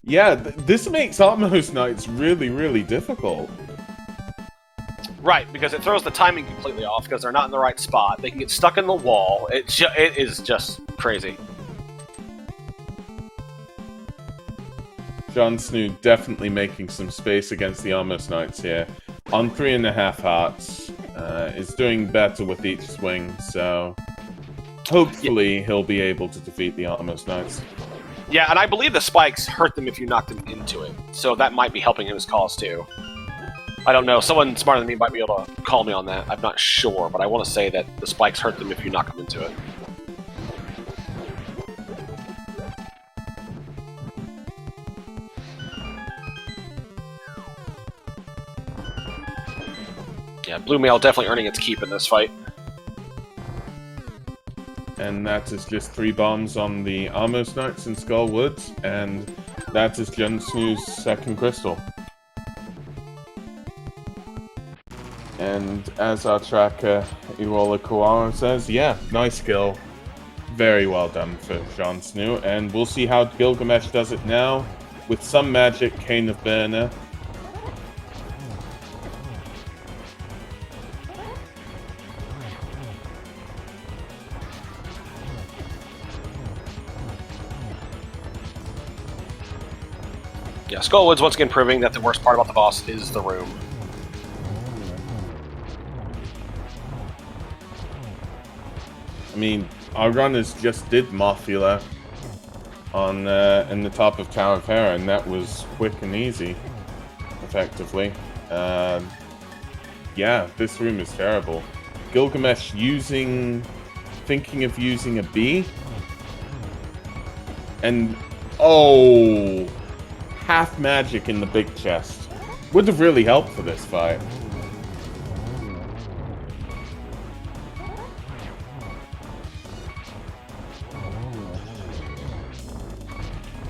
A: Yeah, this makes Armos Knights really, really difficult.
B: Right, because it throws the timing completely off because they're not in the right spot. They can get stuck in the wall. It is just crazy.
A: Jon Snoo definitely making some space against the Armos Knights here. On 3.5 hearts. Is doing better with each swing, so... hopefully he'll be able to defeat the Armos Knights.
B: Yeah, and I believe the spikes hurt them if you knock them into it. So that might be helping his cause, too. I don't know. Someone smarter than me might be able to call me on that. I'm not sure, but I want to say that the spikes hurt them if you knock them into it. Yeah, Blue Mail definitely earning its keep in this fight.
A: And that is just 3 bombs on the Armos Knights in Skull Woods, and that is Jon Snoo's second crystal. And as our tracker, Irola Kawara says, yeah, nice kill. Very well done for Jon Snoo, and we'll see how Gylgamesh does it now. With some magic, Cane of Burner.
B: Yeah, Skullwood's once again proving that the worst part about the boss is the room.
A: I mean, our runners just did Mothula on in the top of Tower of Hera, and that was quick and easy, effectively. Yeah, this room is terrible. Gylgamesh thinking of using a B, and oh, half magic in the big chest would have really helped for this fight.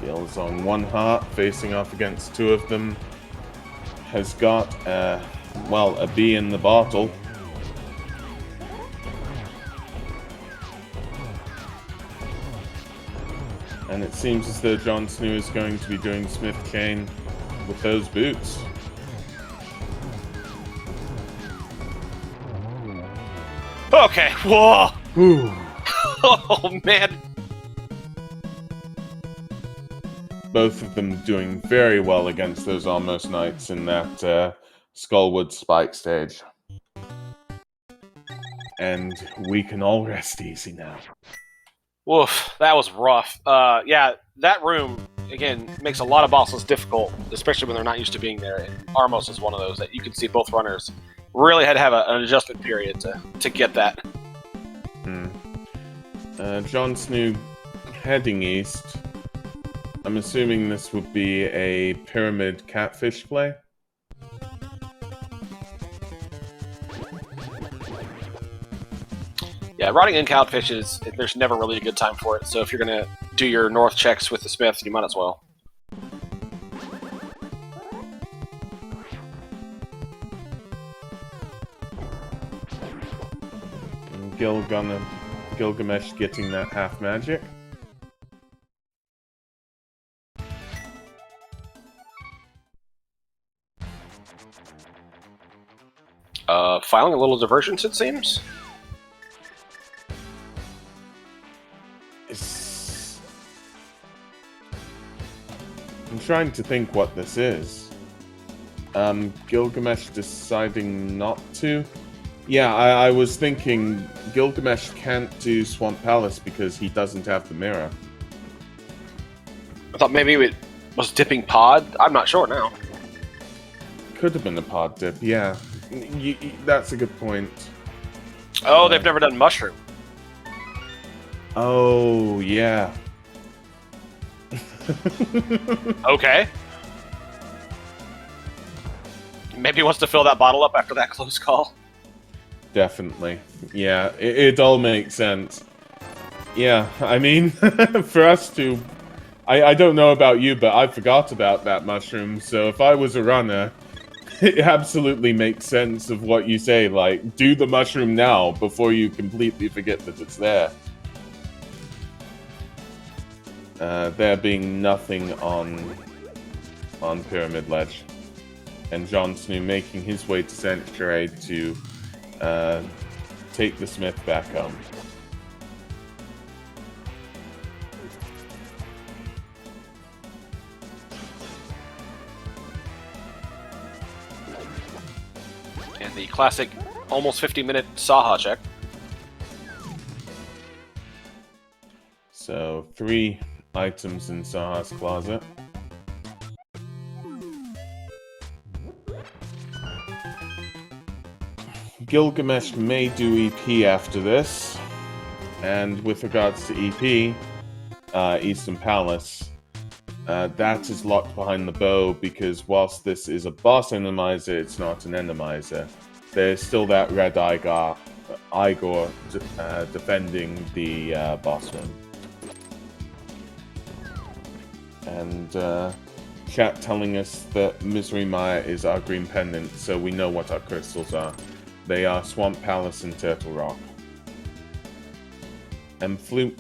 A: Gil's on 1 heart, facing off against 2 of them. Has got, well, a B in the bottle. And it seems as though Jon Snoo is going to be doing Smith Chain with those boots.
B: Okay, whoa!
A: Whew.
B: Oh, man.
A: Both of them doing very well against those Almost Knights in that Skullwood Spike stage. And we can all rest easy now.
B: Woof, that was rough. Yeah, that room, again, makes a lot of bosses difficult, especially when they're not used to being there. And Armos is one of those that you can see both runners really had to have an adjustment period to get that.
A: Jon Snoo heading east. I'm assuming this would be a pyramid catfish play.
B: Yeah, riding in catfish there's never really a good time for it, so if you're going to do your north checks with the smith, you might as well.
A: And Gylgamesh getting that half magic.
B: Filing a little divergence, it seems.
A: I'm trying to think what this is. Gylgamesh deciding not to Yeah, I was thinking Gilgamesh can't do Swamp Palace because he doesn't have the mirror.
B: I thought maybe it was dipping pod. I'm not sure now.
A: Could have been a pod dip, yeah. That's a good point.
B: Oh, they've never done mushroom.
A: Oh, yeah.
B: Okay. Maybe he wants to fill that bottle up after that close call.
A: Definitely. Yeah, it all makes sense. Yeah, I mean, for us to... I don't know about you, but I forgot about that mushroom, so if I was a runner, it absolutely makes sense of what you say, like, do the mushroom now before you completely forget that it's there. There being nothing on Pyramid Ledge. And Jon Snoo making his way to Sanctuary to take the Smith back home.
B: And the classic almost 50-minute Saha check.
A: So, 3 items in Saha's closet. Gilgamesh may do EP after this. And with regards to EP, Eastern Palace, that is locked behind the bow because whilst this is a boss enemizer, it's not an enemizer. There's still that red Igor defending the boss room. And chat telling us that Misery Maya is our green pendant, so we know what our crystals are. They are Swamp Palace and Turtle Rock. And Flute,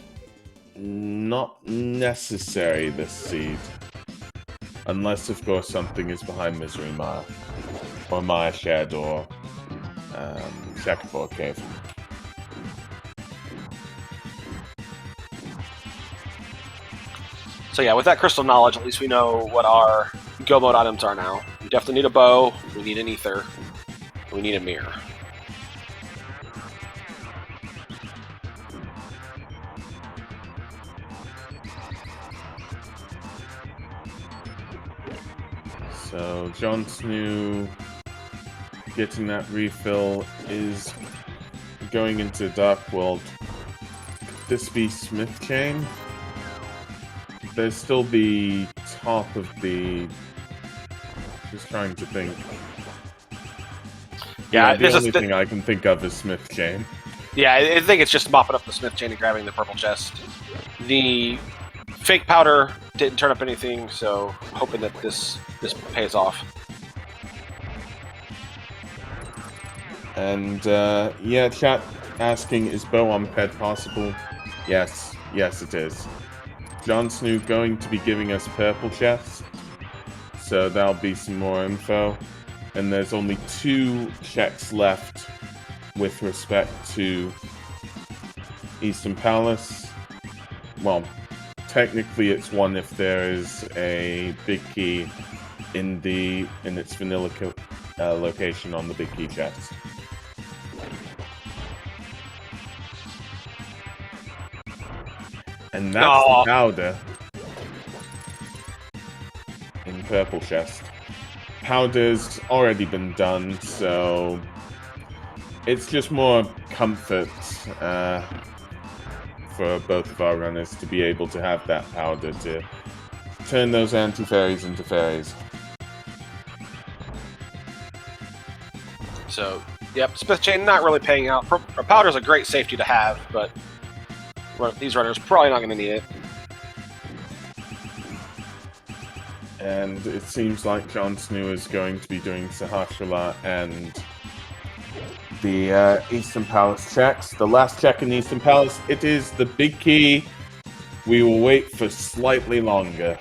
A: not necessary this seed. Unless, of course, something is behind Misery Maya. Or Maya Shed, or Shackleford Cave.
B: So yeah, with that crystal knowledge, at least we know what our go mode items are now. We definitely need a bow, we need an ether, we need a mirror.
A: So, Jon Snoo getting that refill is going into Dark World. Could this be Smith Chain? There's still the top of the... Just trying to think.
B: Yeah,
A: the only thing I can think of is Smith Chain.
B: Yeah, I think it's just mopping up the Smith Chain and grabbing the purple chest. The fake powder didn't turn up anything, so hoping that this pays off.
A: And yeah, chat asking, is bow on ped possible? Yes, it is. Jon Snoo going to be giving us purple chest, so that'll be some more info. And there's only 2 checks left with respect to Eastern Palace. Well, technically it's 1 if there is a big key in its vanilla location on the big key chest. And that's the powder in purple chest. Powder's already been done, so it's just more comfort for both of our runners to be able to have that powder to turn those anti-fairies into fairies.
B: So, yep, Smith Chain not really paying out. Powder's a great safety to have, but these runners probably not going to need it.
A: And it seems like Jon Snoo is going to be doing Sahasrara and the Eastern Palace checks. The last check in Eastern Palace, it is the big key. We will wait for slightly longer.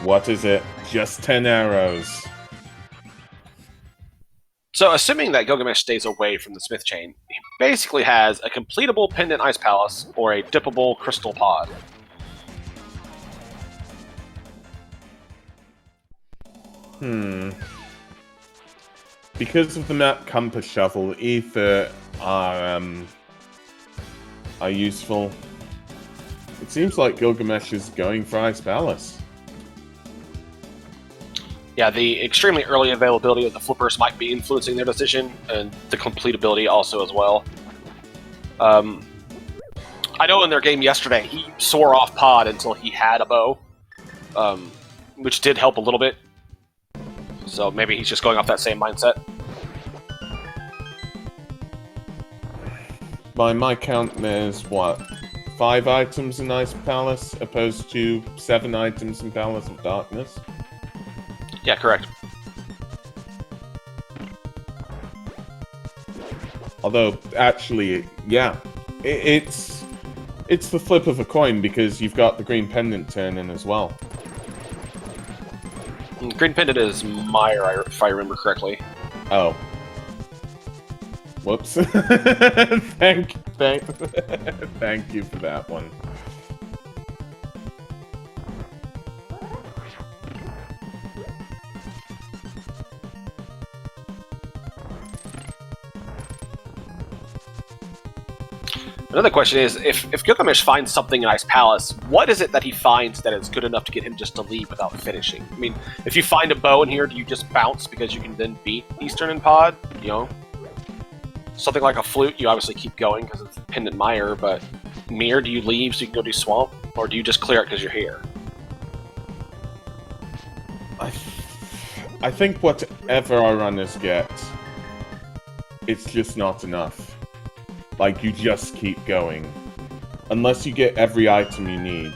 A: What is it? Just 10 arrows.
B: So, assuming that Gylgamesh stays away from the Smith Chain, basically has a completable pendant ice palace or a dippable crystal pod.
A: Because of the map compass shuffle, ether are useful. It seems like Gylgamesh is going for Ice Palace.
B: Yeah, the extremely early availability of the flippers might be influencing their decision, and the completability also as well. I know in their game yesterday, he swore off pod until he had a bow, which did help a little bit. So maybe he's just going off that same mindset.
A: By my count, there's what? 5 items in Ice Palace, opposed to 7 items in Palace of Darkness?
B: Yeah, correct.
A: Although, actually, yeah, it's the flip of a coin because you've got the green pendant turn in as well.
B: Green pendant is Meyer, if I remember correctly.
A: Oh. Whoops. Thank you for that one.
B: Another question is, if Gylgamesh finds something in Ice Palace, what is it that he finds that is good enough to get him just to leave without finishing? I mean, if you find a bow in here, do you just bounce because you can then beat Eastern and Pod? You know? Something like a flute, you obviously keep going because it's Pendant Mire, but Mirror, do you leave so you can go do Swamp? Or do you just clear it because you're here?
A: I think whatever our runners get, it's just not enough. Like, you just keep going. Unless you get every item you need.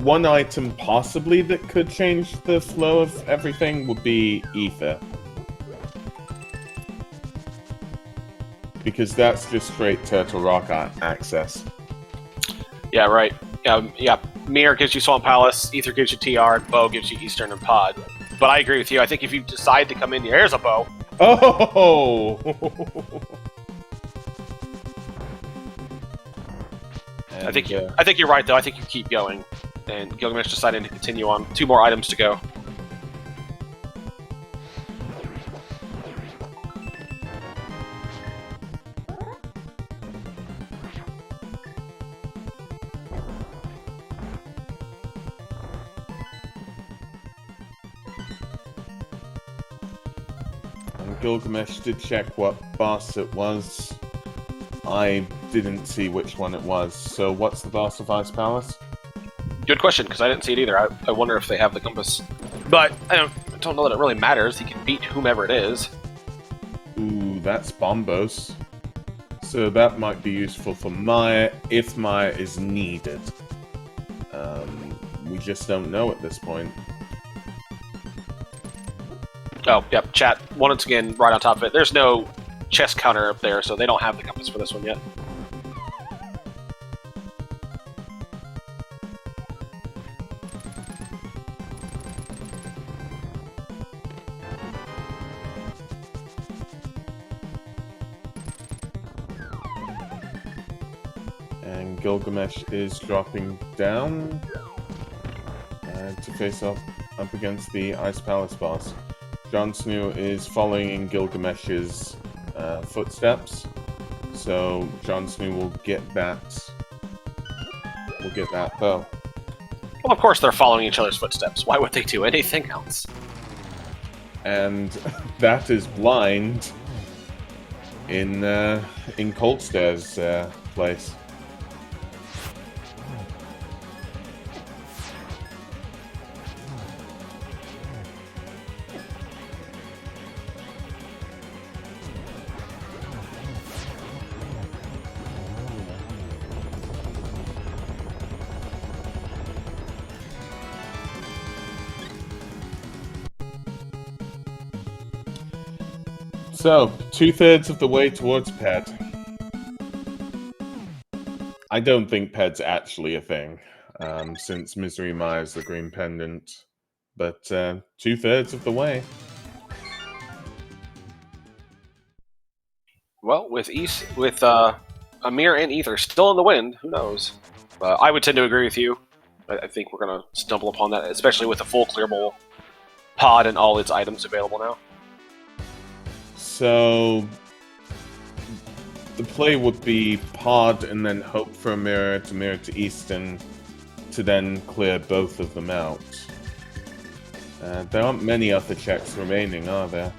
A: One item possibly that could change the flow of everything would be Ether. Because that's just straight Turtle Rock access.
B: Yeah, right. Yeah, Mirror gives you Swamp Palace, Ether gives you TR, and Bow gives you Eastern and Pod. But I agree with you. I think if you decide to come in here, here's a bow.
A: Oh!
B: I think you're right, though. I think you keep going. And Gylgamesh decided to continue on. 2 more items to go.
A: And Gylgamesh did check what boss it was. I didn't see which one it was. So what's the boss of Ice Palace?
B: Good question, because I didn't see it either. I wonder if they have the compass. But I don't know that it really matters. He can beat whomever it is.
A: Ooh, that's Bombos. So that might be useful for Maya, if Maya is needed. We just don't know at this point.
B: Oh, yep, chat. Once again, right on top of it. There's no chest counter up there, so they don't have the compass for this one yet.
A: And Gylgamesh is dropping down to face up against the Ice Palace boss. Snuu is following in Gylgamesh's footsteps, so Snuu will get that bow.
B: Well, of course they're following each other's footsteps. Why would they do anything else?
A: And that is blind in Coltstair's place. So, 2/3 of the way towards Ped. I don't think Ped's actually a thing, since Misery Maya's the green pendant. But 2/3 of the way.
B: Well, with Amir and Ether still in the wind, who knows? I would tend to agree with you. I think we're going to stumble upon that, especially with a full clearable pod and all its items available now.
A: So the play would be pod and then hope for a mirror to Easton to then clear both of them out. There aren't many other checks remaining, are there?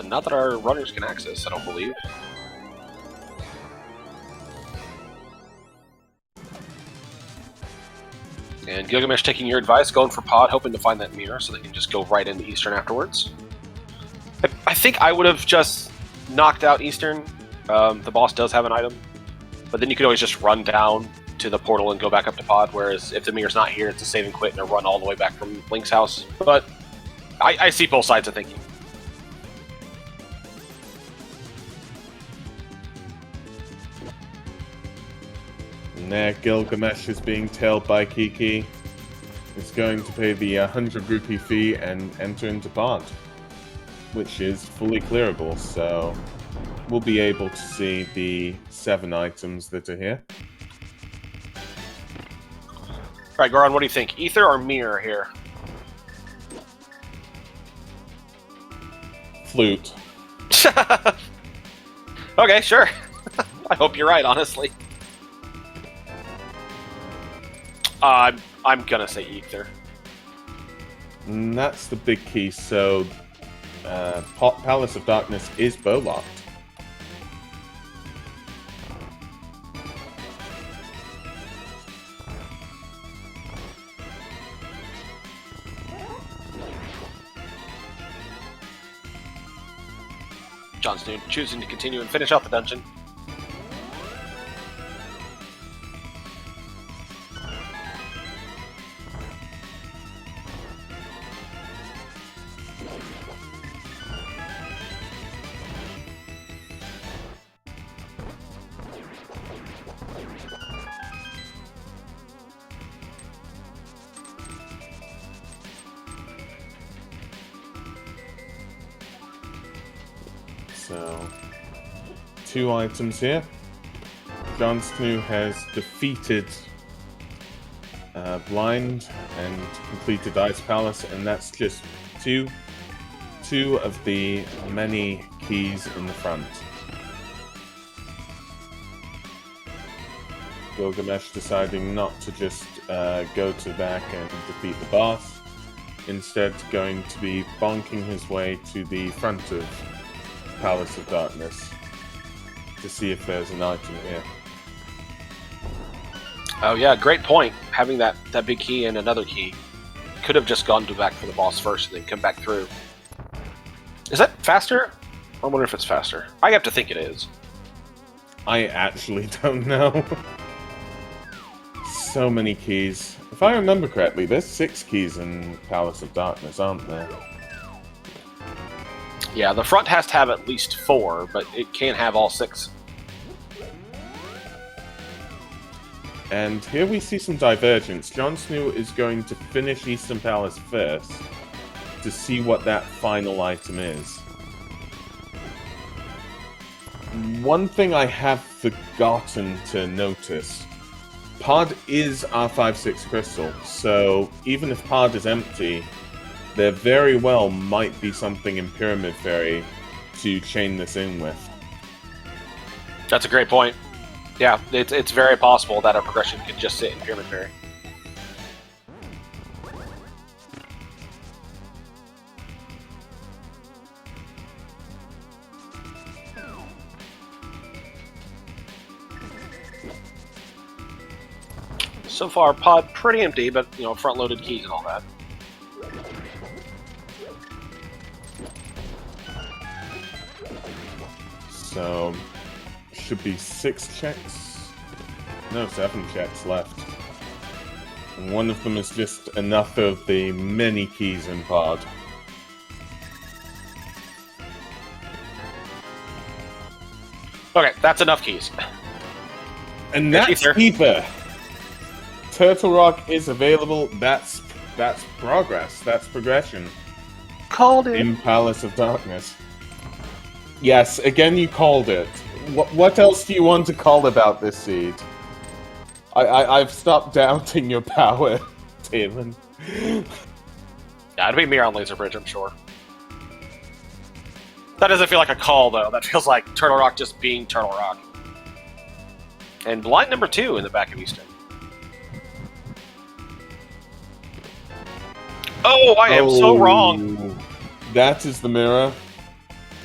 B: Not that our runners can access, I don't believe. And Gylgamesh taking your advice, going for pod, hoping to find that mirror so they can just go right into Eastern afterwards. I think I would have just knocked out Eastern. The boss does have an item. But then you could always just run down to the portal and go back up to pod, whereas if the mirror's not here, it's a save and quit and a run all the way back from Link's house. But I see both sides of thinking.
A: There, Gylgamesh is being tailed by Kiki. He's going to pay the 100 rupee fee and enter into pod, which is fully clearable, so we'll be able to see the 7 items that are here.
B: Alright, Goron, what do you think? Ether or mirror here?
A: Flute.
B: Okay, sure. I hope you're right, honestly. I'm gonna say Ether.
A: And that's the big key, so Palace of Darkness is bow-locked.
B: Jon Snuu choosing to continue and finish out the dungeon.
A: So, 2 items here. Jon Snuu has defeated Blind and completed Ice Palace, and that's just two of the many keys in the front. Gylgamesh deciding not to just go to the back and defeat the boss, instead going to be bonking his way to the front of Palace of Darkness to see if there's an item here.
B: Oh yeah, great point. Having that big key and another key. Could have just gone back for the boss first and then come back through. Is that faster? I wonder if it's faster. I have to think it is.
A: I actually don't know. So many keys. If I remember correctly, there's 6 keys in Palace of Darkness, aren't there?
B: Yeah, the front has to have at least 4, but it can't have all 6.
A: And here we see some divergence. Jon Snuu is going to finish Eastern Palace first to see what that final item is. One thing I have forgotten to notice. Pod is R56 crystal, so even if pod is empty, there very well might be something in Pyramid Fairy to chain this in with.
B: That's a great point. Yeah, it's very possible that a progression could just sit in Pyramid Fairy. So far, pod pretty empty, but you know, front-loaded keys and all that.
A: So, should be 6 checks? No, 7 checks left. And one of them is just enough of the many keys in pod.
B: Okay, that's enough keys.
A: And that's Ether. Turtle Rock is available. That's progress. That's progression.
B: called it.
A: In Palace of Darkness. Yes, again you called it. What else do you want to call about this seed? I've stopped doubting your power, Talon.
B: Yeah, it'd be Mir on Laser Bridge, I'm sure. That doesn't feel like a call, though. That feels like Turtle Rock just being Turtle Rock. And blind number 2 in the back of Eastern. Oh, I am so wrong!
A: That is the mirror.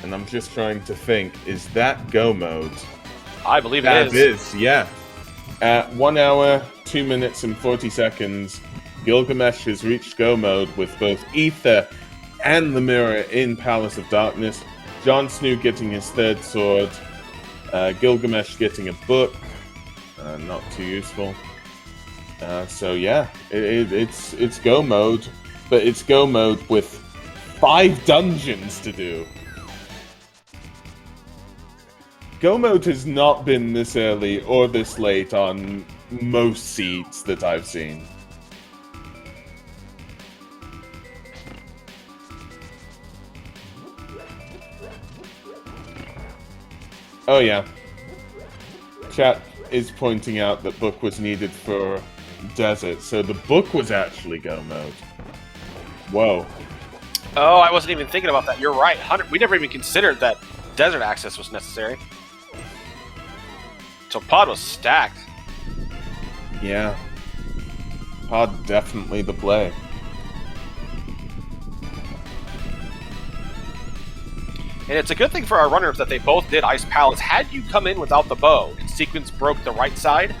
A: And I'm just trying to think, is that go mode?
B: I believe it
A: That
B: is.
A: is, yeah. At 1 hour, 2 minutes and 40 seconds, Gylgamesh has reached go mode with both Ether and the mirror in Palace of Darkness. Jon Snuu getting his 3rd sword. Gylgamesh getting a book. Not too useful. So yeah, it's go mode, but it's go mode with 5 dungeons to do. Go mode has not been this early or this late on most seeds that I've seen. Oh yeah. Chat is pointing out that book was needed for desert, so the book was actually go mode. Whoa.
B: Oh, I wasn't even thinking about that. You're right. We never even considered that desert access was necessary. So pod was stacked.
A: Yeah. Pod definitely the play.
B: And it's a good thing for our runners that they both did Ice Palace. Had you come in without the bow and sequence broke the right side,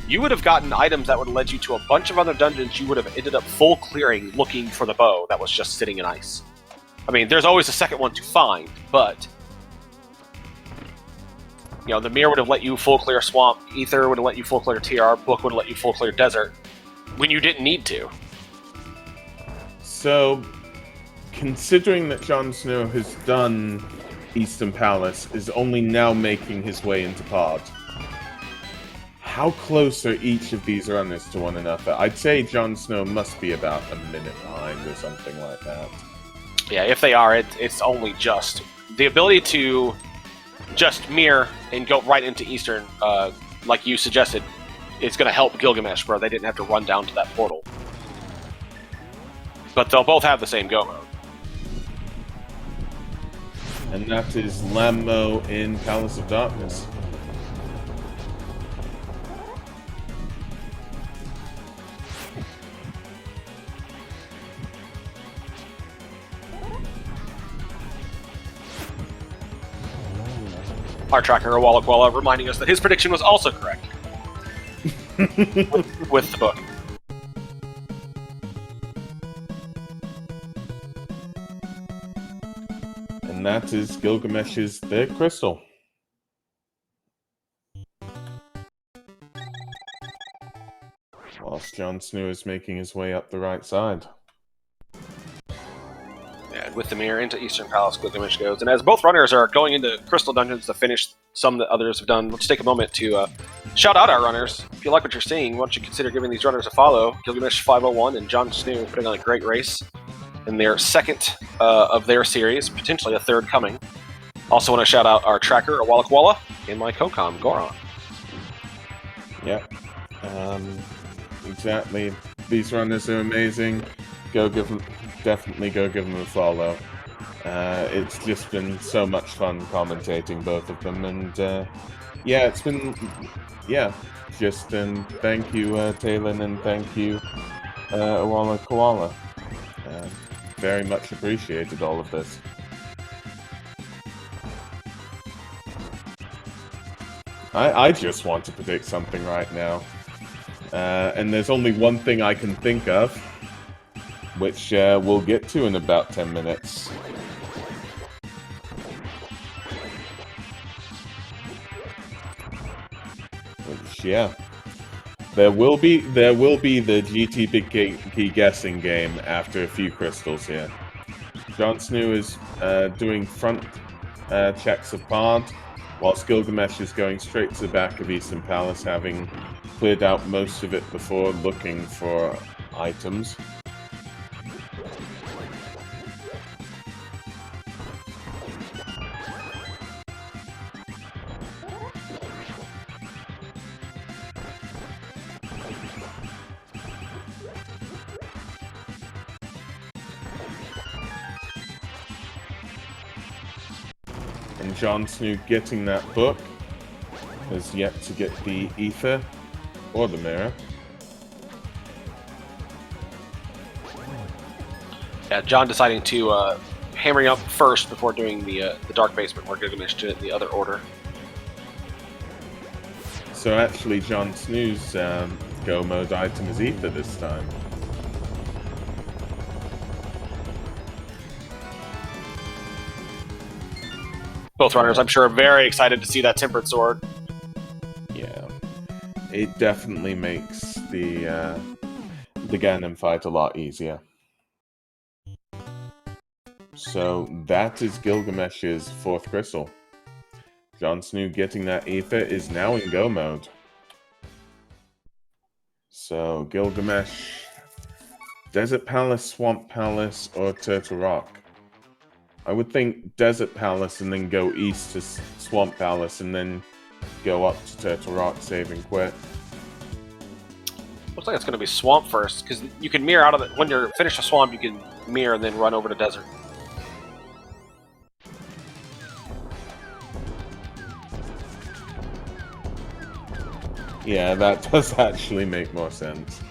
B: you would have gotten items that would have led you to a bunch of other dungeons you would have ended up full clearing looking for the bow that was just sitting in ice. I mean, there's always a second one to find, but you know, the mirror would have let you full clear swamp, Ether would have let you full clear TR, book would have let you full clear desert when you didn't need to.
A: So, considering that Jon Snuu has done Eastern Palace, is only now making his way into pod, how close are each of these runners to one another? I'd say Jon Snuu must be about a minute behind or something like that.
B: Yeah, if they are, it's only just. The ability to just mirror and go right into Eastern, like you suggested, is going to help Gylgamesh, bro. They didn't have to run down to that portal. But they'll both have the same go mode.
A: And that is Lammo in Palace of Darkness.
B: Our tracker, Awala reminding us that his prediction was also correct. with the book.
A: And that is Gylgamesh's third crystal. Whilst Jon Snuu is making his way up the right side.
B: And with the mirror into Eastern Palace, Gylgamesh goes. And as both runners are going into crystal dungeons to finish some that others have done, let's take a moment to shout out our runners. If you like what you're seeing, why don't you consider giving these runners a follow. Gylgamesh 501 and Jon Snuu putting on a great race in their second of their series, potentially a third coming. Also want to shout out our tracker, Awala and my co-com, Goron.
A: Yep. Exactly. These runners are amazing. Definitely go give them a follow. It's just been so much fun commentating both of them, and yeah, it's been just thank you Talon, and thank you Awala Koala. Very much appreciated all of this. I just want to predict something right now, and there's only one thing I can think of, which we'll get to in about 10 minutes. Which, yeah, there will be the GT Big Key guessing game after a few crystals here. Jon Snuu is doing front checks of pod, whilst Gylgamesh is going straight to the back of Eastern Palace, having cleared out most of it before looking for items. And Jon Snoo getting that book has yet to get the ether or the mirror.
B: Yeah, John deciding to hammering up first before doing the dark basement, where Gylgamesh did it in the other order.
A: So actually, Jon Snoo's go mode item is ether this time.
B: Both runners, I'm sure, are very excited to see that Tempered Sword.
A: Yeah, it definitely makes the Ganon fight a lot easier. So that is Gylgamesh's 4th crystal. Jon Snoo getting that ether is now in go mode. So Gylgamesh, Desert Palace, Swamp Palace, or Turtle Rock? I would think Desert Palace and then go east to Swamp Palace and then go up to Turtle Rock, save and quit.
B: Looks like it's going to be Swamp first, because you can mirror out of it. When you're finished a Swamp, you can mirror and then run over to Desert.
A: Yeah, that does actually make more sense.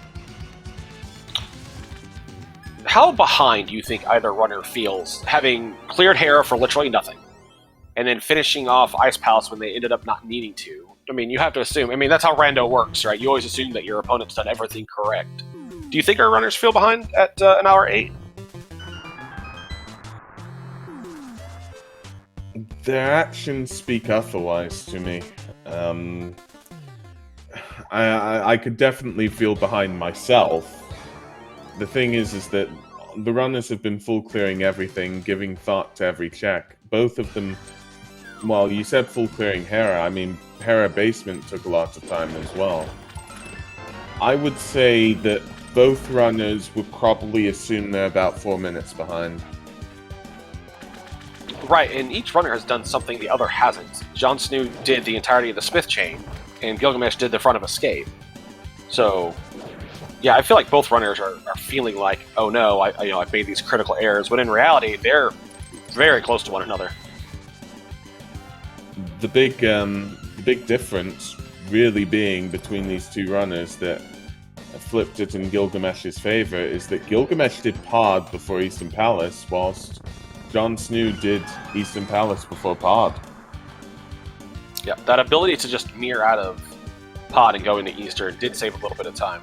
B: How behind do you think either runner feels, having cleared Hera for literally nothing, and then finishing off Ice Palace when they ended up not needing to? I mean, you have to assume. I mean, that's how Rando works, right? You always assume that your opponent's done everything correct. Do you think our runners feel behind at an hour 8?
A: Their actions speak otherwise to me. I could definitely feel behind myself. The thing is that the runners have been full clearing everything, giving thought to every check. Both of them, well, you said full clearing Hera. I mean, Hera basement took a lot of time as well. I would say that both runners would probably assume they're about 4 minutes behind.
B: Right, and each runner has done something the other hasn't. Jon Snoo did the entirety of the Smith chain, and Gylgamesh did the front of Escape. So, yeah, I feel like both runners are feeling like, oh no, I made these critical errors, but in reality, they're very close to one another.
A: The big difference really being between these two runners that flipped it in Gylgamesh's favor is that Gylgamesh did Pod before Eastern Palace, whilst Jon Snoo did Eastern Palace before Pod.
B: Yeah, that ability to just mirror out of Pod and go into Eastern did save a little bit of time.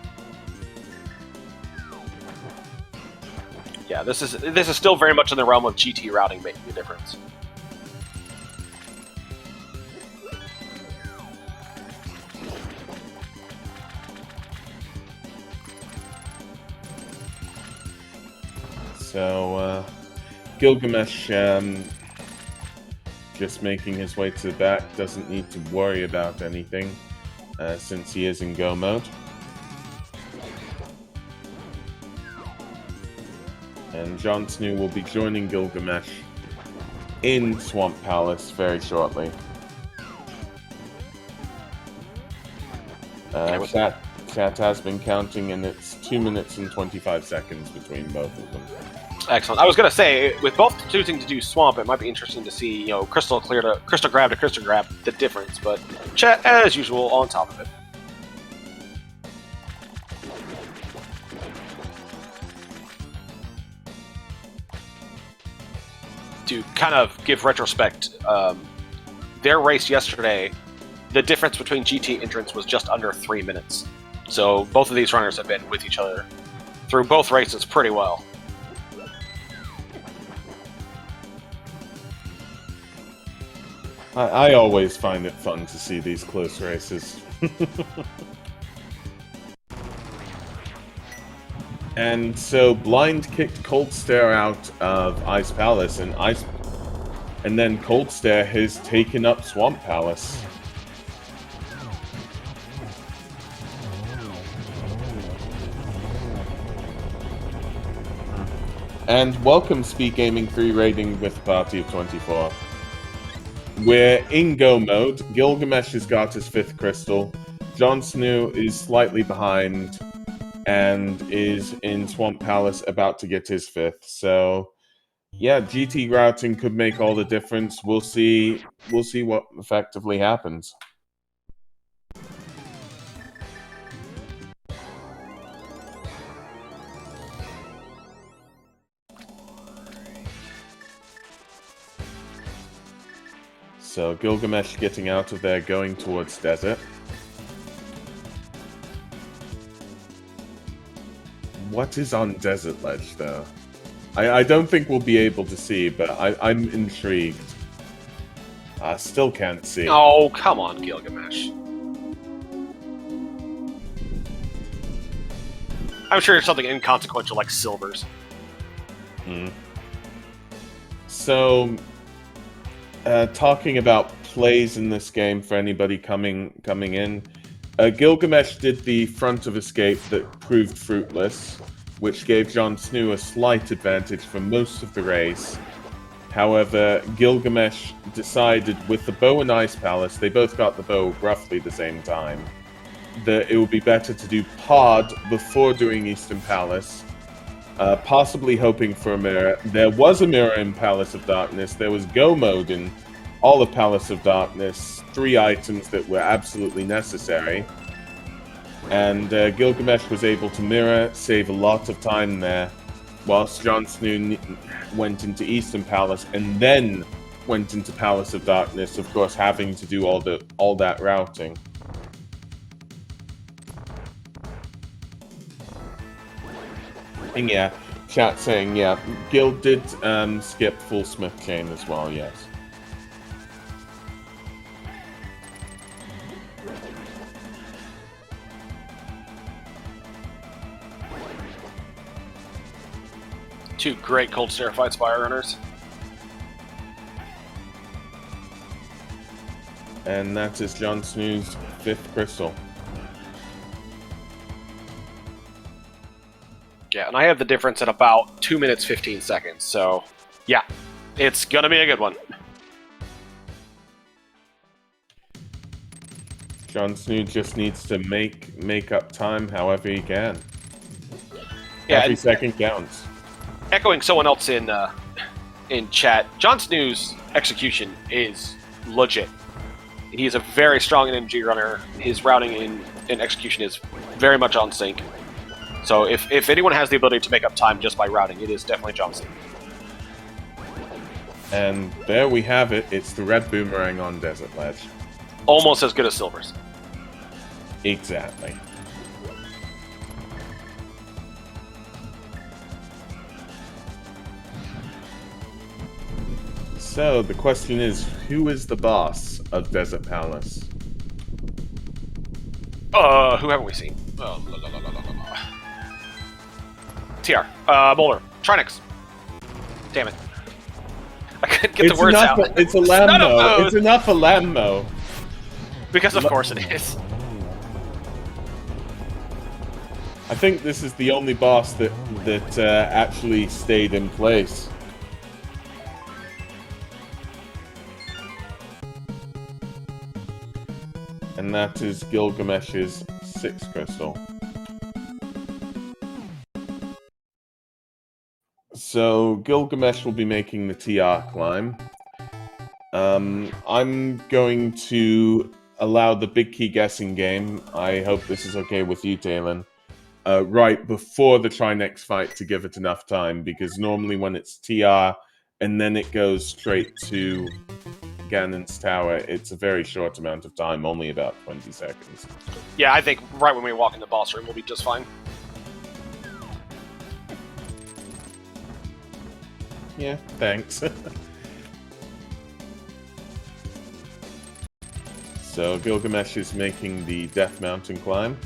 B: Yeah, this is still very much in the realm of GT routing making a difference.
A: So, Gylgamesh just making his way to the back, doesn't need to worry about anything since he is in go mode. And Jon Snoo will be joining Gylgamesh in Swamp Palace very shortly. Chat has been counting, and it's 2 minutes and 25 seconds between both of them.
B: Excellent. I was going to say, with both choosing to do Swamp, it might be interesting to see, Crystal Grab to Crystal Grab, the difference, but chat, as usual, on top of it. To kind of give retrospect, their race yesterday, the difference between GT entrants was just under 3 minutes. So both of these runners have been with each other through both races pretty well.
A: I always find it fun to see these close races. And so Blind kicked Cold Stare out of Ice Palace, and then Cold Stare has taken up Swamp Palace. And welcome SpeedGaming 3 rating with a party of 24. We're in go mode. Gylgamesh has got his 5th crystal. Jon Snoo is slightly behind and is in Swamp Palace about to get his 5th. So Yeah, GT routing could make all the difference. We'll see. We'll see what effectively happens. So Gylgamesh getting out of there, going towards desert. What is on desert ledge, though? I don't think we'll be able to see, but I'm intrigued. I still can't see.
B: Oh, come on, Gylgamesh. I'm sure it's something inconsequential like silvers.
A: So, talking about plays in this game for anybody coming in, Gylgamesh did the front of escape that proved fruitless, which gave Snuu a slight advantage for most of the race. However, Gylgamesh decided with the bow and Ice Palace, they both got the bow roughly the same time, that it would be better to do Pod before doing Eastern Palace, possibly hoping for a mirror. There was a mirror in Palace of Darkness, there was Go Mode in all of Palace of Darkness, 3 items that were absolutely necessary. And Gylgamesh was able to mirror, save a lot of time there, whilst Snuu went into Eastern Palace and then went into Palace of Darkness, of course having to do all that routing. And yeah, chat saying, yeah, Gil did skip full Smith chain as well, yes.
B: Two great Cold Seraphite Spire runners.
A: And that is Snoo's 5th crystal.
B: Yeah, and I have the difference at about 2 minutes 15 seconds, so yeah, it's gonna be a good one.
A: Snoo just needs to make up time however he can.
B: Yeah,
A: every second counts.
B: Echoing someone else in chat, Snoo's execution is legit. He is a very strong NMG runner. His routing and execution is very much on sync. So if anyone has the ability to make up time just by routing, it is definitely Snoo.
A: And there we have it. It's the red boomerang on Desert Ledge.
B: Almost as good as Silver's.
A: Exactly. So, the question is, who is the boss of Desert Palace?
B: Who haven't we seen? TR. Bowler. Trinix. Damn it. I couldn't get the words out.
A: It's a Lambo. It's enough a Lambo.
B: Because of course it is.
A: I think this is the only boss that actually stayed in place. And that is Gylgamesh's 6th crystal. So Gylgamesh will be making the TR climb. I'm going to allow the big key guessing game. I hope this is okay with you, Talon. Right before the Trinex fight to give it enough time, because normally when it's TR and then it goes straight to Ganon's tower, it's a very short amount of time, only about 20 seconds.
B: Yeah, I think right when we walk in the boss room, we'll be just fine.
A: Yeah, thanks. So Gylgamesh is making the Death Mountain climb.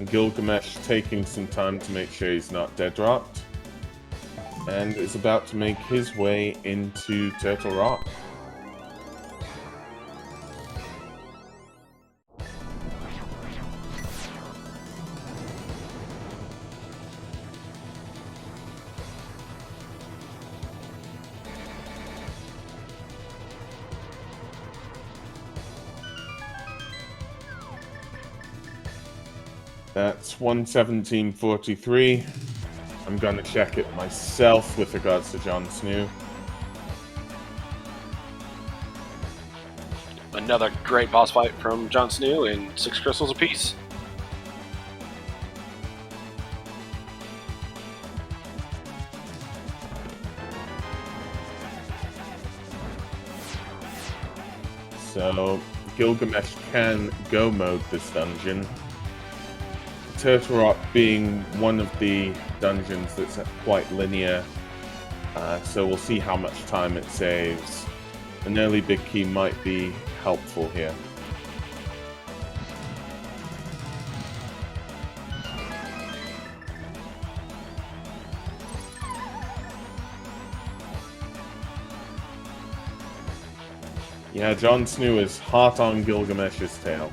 A: Gylgamesh taking some time to make sure he's not dead rocked. And is about to make his way into Turtle Rock. That's 117.43. I'm going to check it myself with regards to Jon Snuu.
B: Another great boss fight from Jon Snuu and 6 crystals apiece.
A: So Gylgamesh can go mode this dungeon. Turtle Rock being one of the dungeons that's quite linear, so we'll see how much time it saves. An early big key might be helpful here. Yeah, Jon Snuu is hot on Gylgamesh's tail.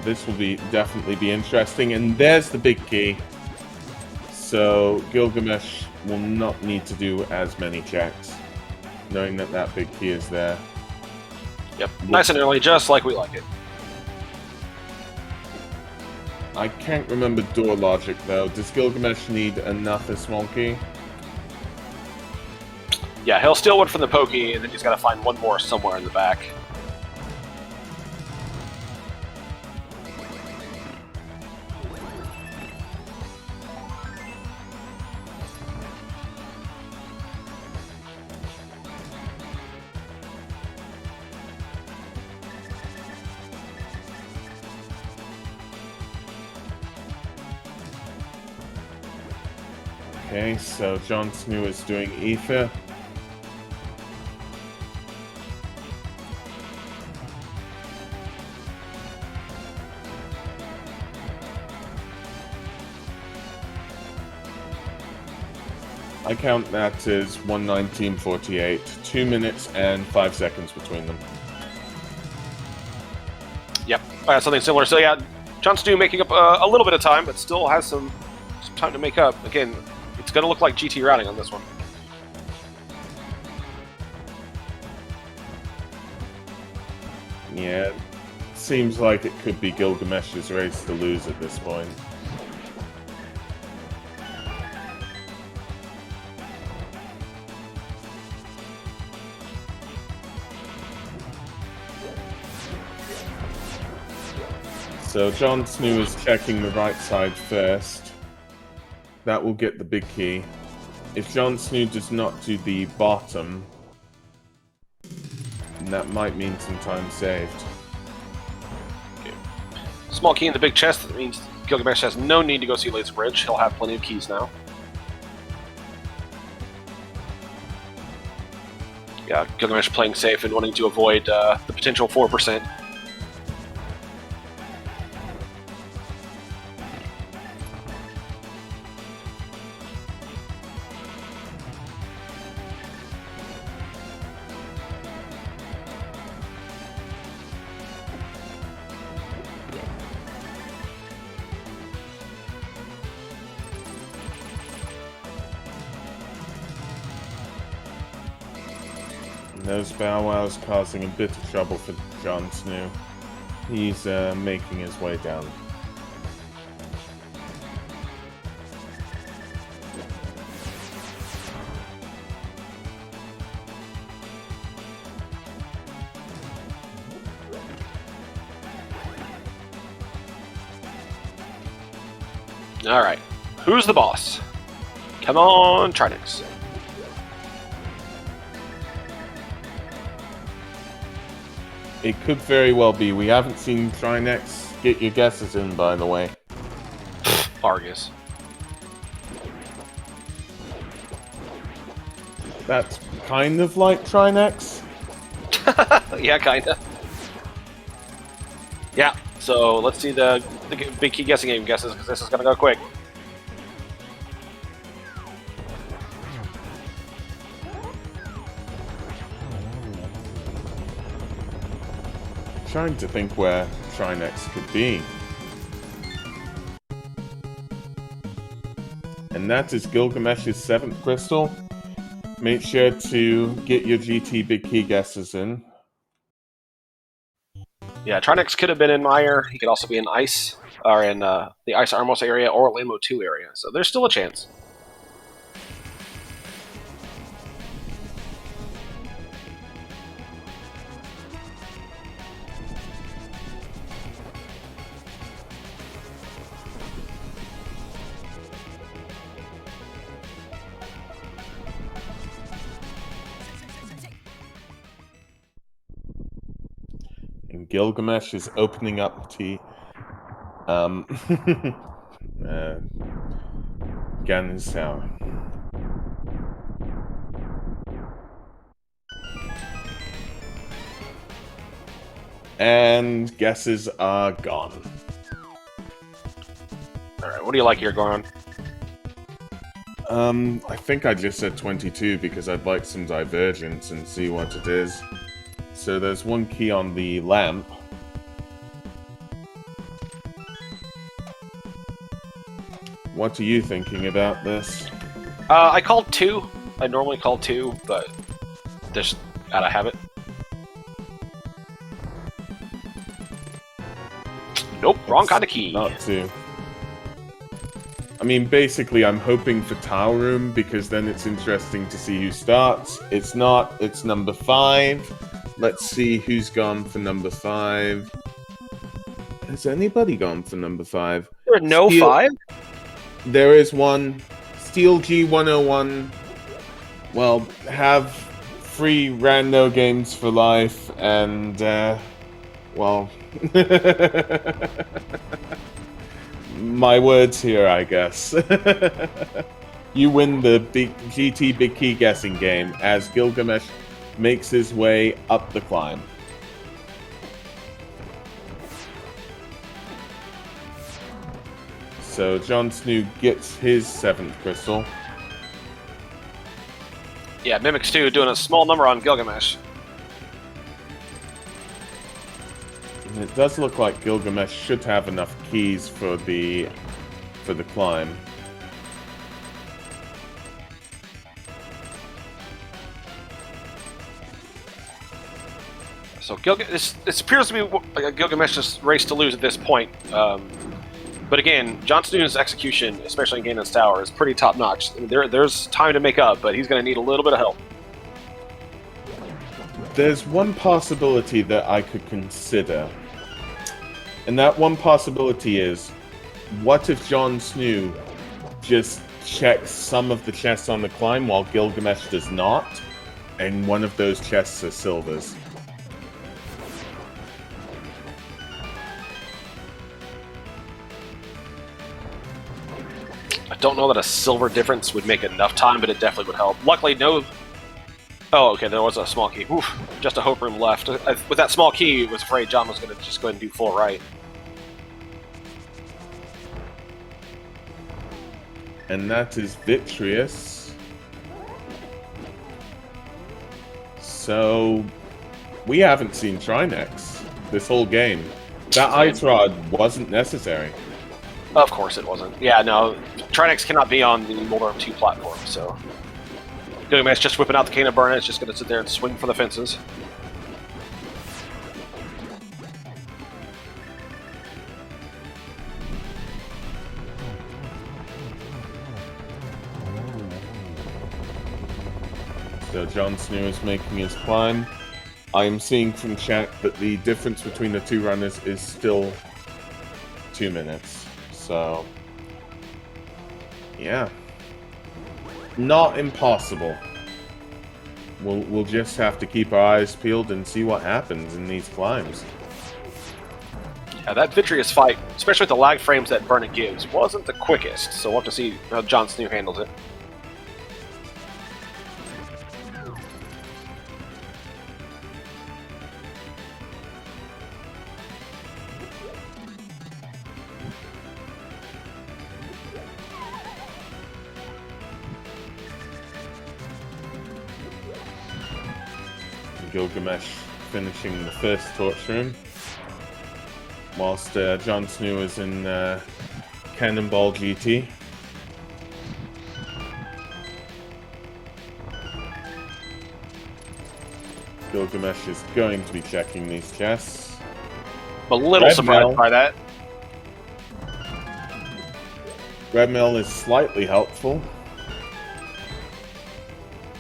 A: This will definitely be interesting, and there's the big key. So Gylgamesh will not need to do as many checks, knowing that that big key is there.
B: Yep, nice and early, just like we like it.
A: I can't remember door logic though. Does Gylgamesh need another small key?
B: Yeah, he'll steal one from the pokey, and then he's got to find one more somewhere in the back.
A: Okay, so Jon Snuu is doing Ether. I count that as 1:19.48. 2 minutes and 5 seconds between them.
B: Yep, something similar. So yeah, Jon Snuu making up a little bit of time, but still has some time to make up. Again, it's going to look like GT routing on this one.
A: Yeah, seems like it could be Gylgamesh's race to lose at this point. So Jon Snuu is checking the right side first. That will get the big key. If Jon Snuu does not do the bottom, that might mean some time saved.
B: Okay. Small key in the big chest, that means Gylgamesh has no need to go see Laser Bridge. He'll have plenty of keys now. Yeah, Gylgamesh playing safe and wanting to avoid the potential 4%.
A: Those Bow Wows causing a bit of trouble for Jon Snuu. He's making his way down.
B: Alright, who's the boss? Come on, Trinix.
A: It could very well be. We haven't seen Trinex. Get your guesses in, by the way.
B: Argus.
A: That's kind of like Trinex.
B: Yeah, kinda. Yeah, So let's see the big key guessing game guesses, because this is going to go quick.
A: Trying to think where Trinex could be. And that is Gylgamesh's 7th crystal. Make sure to get your GT big key guesses in.
B: Yeah, Trinex could have been in Mire. He could also be in Ice, or in the Ice Armos area, or Lambo 2 area. So there's still a chance.
A: And Gylgamesh is opening up to Ganon's tower. And guesses are gone.
B: Alright, what do you like here, Goron?
A: I think I just said 22 because I'd like some divergence and see what it is. So there's one key on the lamp. What are you thinking about this?
B: I called 2. I normally call 2, but just out of habit. Nope, wrong kind of key.
A: Not 2. I mean, basically, I'm hoping for Tower Room because then it's interesting to see who starts. It's not. It's number 5. Let's see who's gone for number 5. Has anybody gone for number 5?
B: There are no 5?
A: There is one. Steel G101. Well, have free rando games for life, and, well... My words here, I guess. You win the GT Big Key guessing game as Gylgamesh makes his way up the climb. So Jon Snuu gets his 7th crystal.
B: Yeah, Mimics 2 doing a small number on Gylgamesh.
A: And it does look like Gylgamesh should have enough keys for the climb.
B: So this appears to be like Gilgamesh's race to lose at this point. But again, Jon Snoo's execution, especially in Ganon's Tower, is pretty top-notch. There's time to make up, but he's going to need a little bit of help.
A: There's one possibility that I could consider. And that one possibility is, what if Jon Snoo just checks some of the chests on the climb while Gylgamesh does not? And one of those chests are silvers.
B: I don't know that a silver difference would make enough time, but it definitely would help. Luckily, no... Oh, okay, there was a small key. Oof, just a hope room left. With that small key, I was afraid Jon was going to just go ahead and do full right.
A: And that is Vitreous. So, we haven't seen Trinex this whole game. That Ice Rod wasn't necessary.
B: Of course it wasn't. Yeah, no, Trinex cannot be on the Moldorm 2 platform, so... Gylgamesh just whipping out the Cane of Burn, it's just going to sit there and swing for the fences.
A: So Jon Snoo is making his climb. I am seeing from chat that the difference between the two runners is still 2 minutes. So, yeah. Not impossible. We'll just have to keep our eyes peeled and see what happens in these climbs.
B: Yeah, that Vitreous fight, especially with the lag frames that Burn It gives, wasn't the quickest, so we'll have to see how Jon Snoo handles it.
A: Gylgamesh finishing the first torch room, whilst Jon Snoo is in Cannonball GT. Gylgamesh is going to be checking these chests.
B: I'm a little surprised by that.
A: Red Mill is slightly helpful.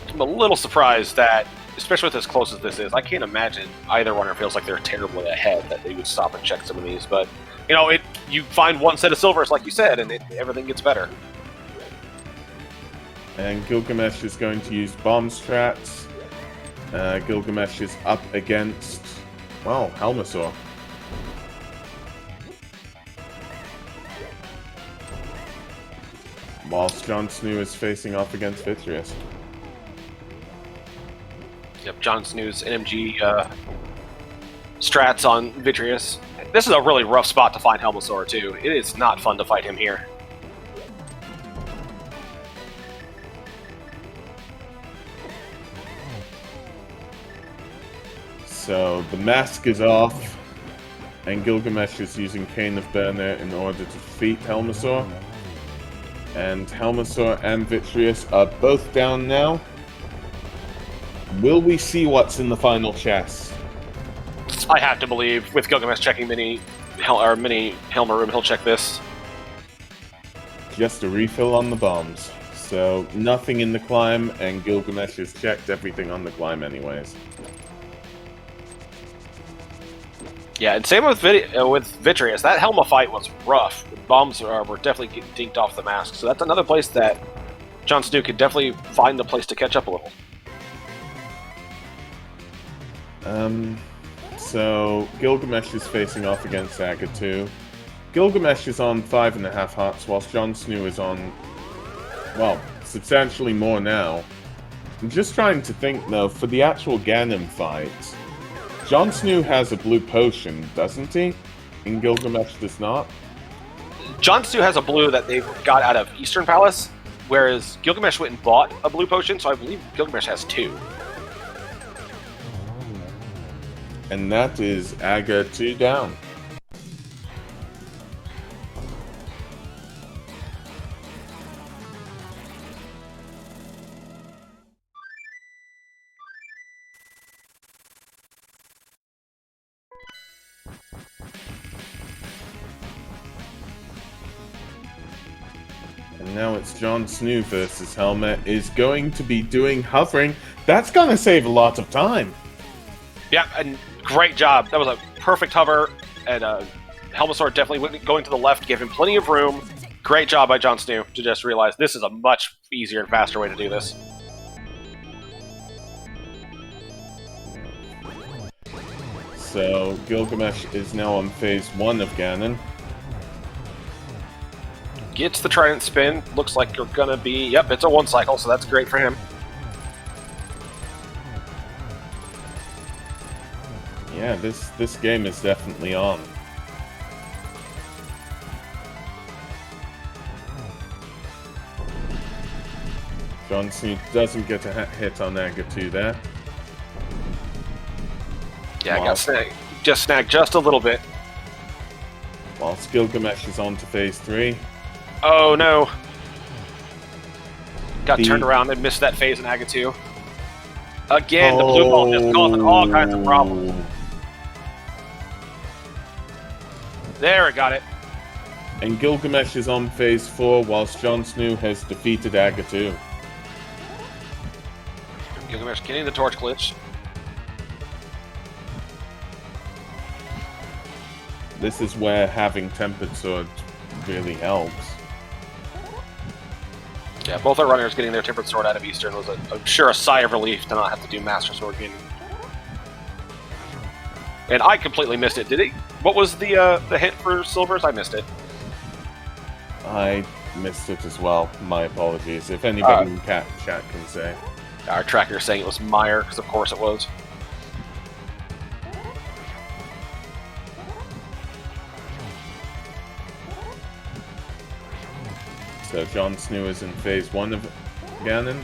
B: I'm a little surprised that, especially with as close as this is, I can't imagine either runner feels like they're terribly ahead that they would stop and check some of these. But you know, you find one set of silvers, like you said, and everything gets better.
A: And Gylgamesh is going to use bomb strats. Gylgamesh is up against, well, Helmasaur. Whilst Jon Snoo is facing off against Vitreous.
B: Yep, Jon Snoo's NMG strats on Vitreous. This is a really rough spot to find Helmasaur, too. It is not fun to fight him here.
A: So the mask is off, and Gylgamesh is using Cane of Burner in order to defeat Helmasaur. And Helmasaur and Vitreous are both down now. Will we see what's in the final chest?
B: I have to believe, with Gylgamesh checking mini Helmer room, he'll check this.
A: Just a refill on the bombs. So nothing in the climb, and Gylgamesh has checked everything on the climb anyways.
B: Yeah, and same with Vitreous. That Helma fight was rough. The bombs were definitely getting dinked off the mask, so that's another place that Jon Snoo could definitely find a place to catch up a little.
A: So Gylgamesh is facing off against Aga 2. Gylgamesh is on 5.5 hearts, whilst Jon Snoo is on, well, substantially more now. I'm just trying to think, though, for the actual Ganon fight, Jon Snoo has a blue potion, doesn't he? And Gylgamesh does not?
B: Jon Snoo has a blue that they got out of Eastern Palace, whereas Gylgamesh went and bought a blue potion, so I believe Gylgamesh has 2.
A: And that is Aga 2 down. And now it's Jon Snoo versus Helmet is going to be doing hovering. That's going to save a lot of time.
B: Yeah, and great job. That was a perfect hover, and Helmasaur definitely went going to the left, gave him plenty of room. Great job by Jon Snoo to just realize this is a much easier and faster way to do this.
A: So Gylgamesh is now on phase 1 of Ganon.
B: Gets the Trident spin. Looks like you're gonna be... Yep, it's a 1 cycle, so that's great for him.
A: Yeah, this game is definitely on. Jon Snoo doesn't get a hit on Aga 2 there.
B: Yeah, got snagged. Just snagged just a little bit.
A: Whilst Gylgamesh is on to phase 3.
B: Oh no! Got turned around and missed that phase in Aga 2. Again, the blue ball just causing all kinds of problems. There, it got it.
A: And Gylgamesh is on phase 4, whilst Jon Snoo has defeated Aga 2.
B: Gylgamesh getting the torch glitch.
A: This is where having Tempered Sword really helps.
B: Yeah, both our runners getting their Tempered Sword out of Eastern was, I'm sure, a sigh of relief to not have to do Master Sword again. And I completely missed it. Did he? What was the hint for Silvers? I missed it.
A: I missed it as well. My apologies. If anybody in chat can say.
B: Our tracker is saying it was Meyer, because of course it was.
A: So Jon Snoo is in phase 1 of Ganon.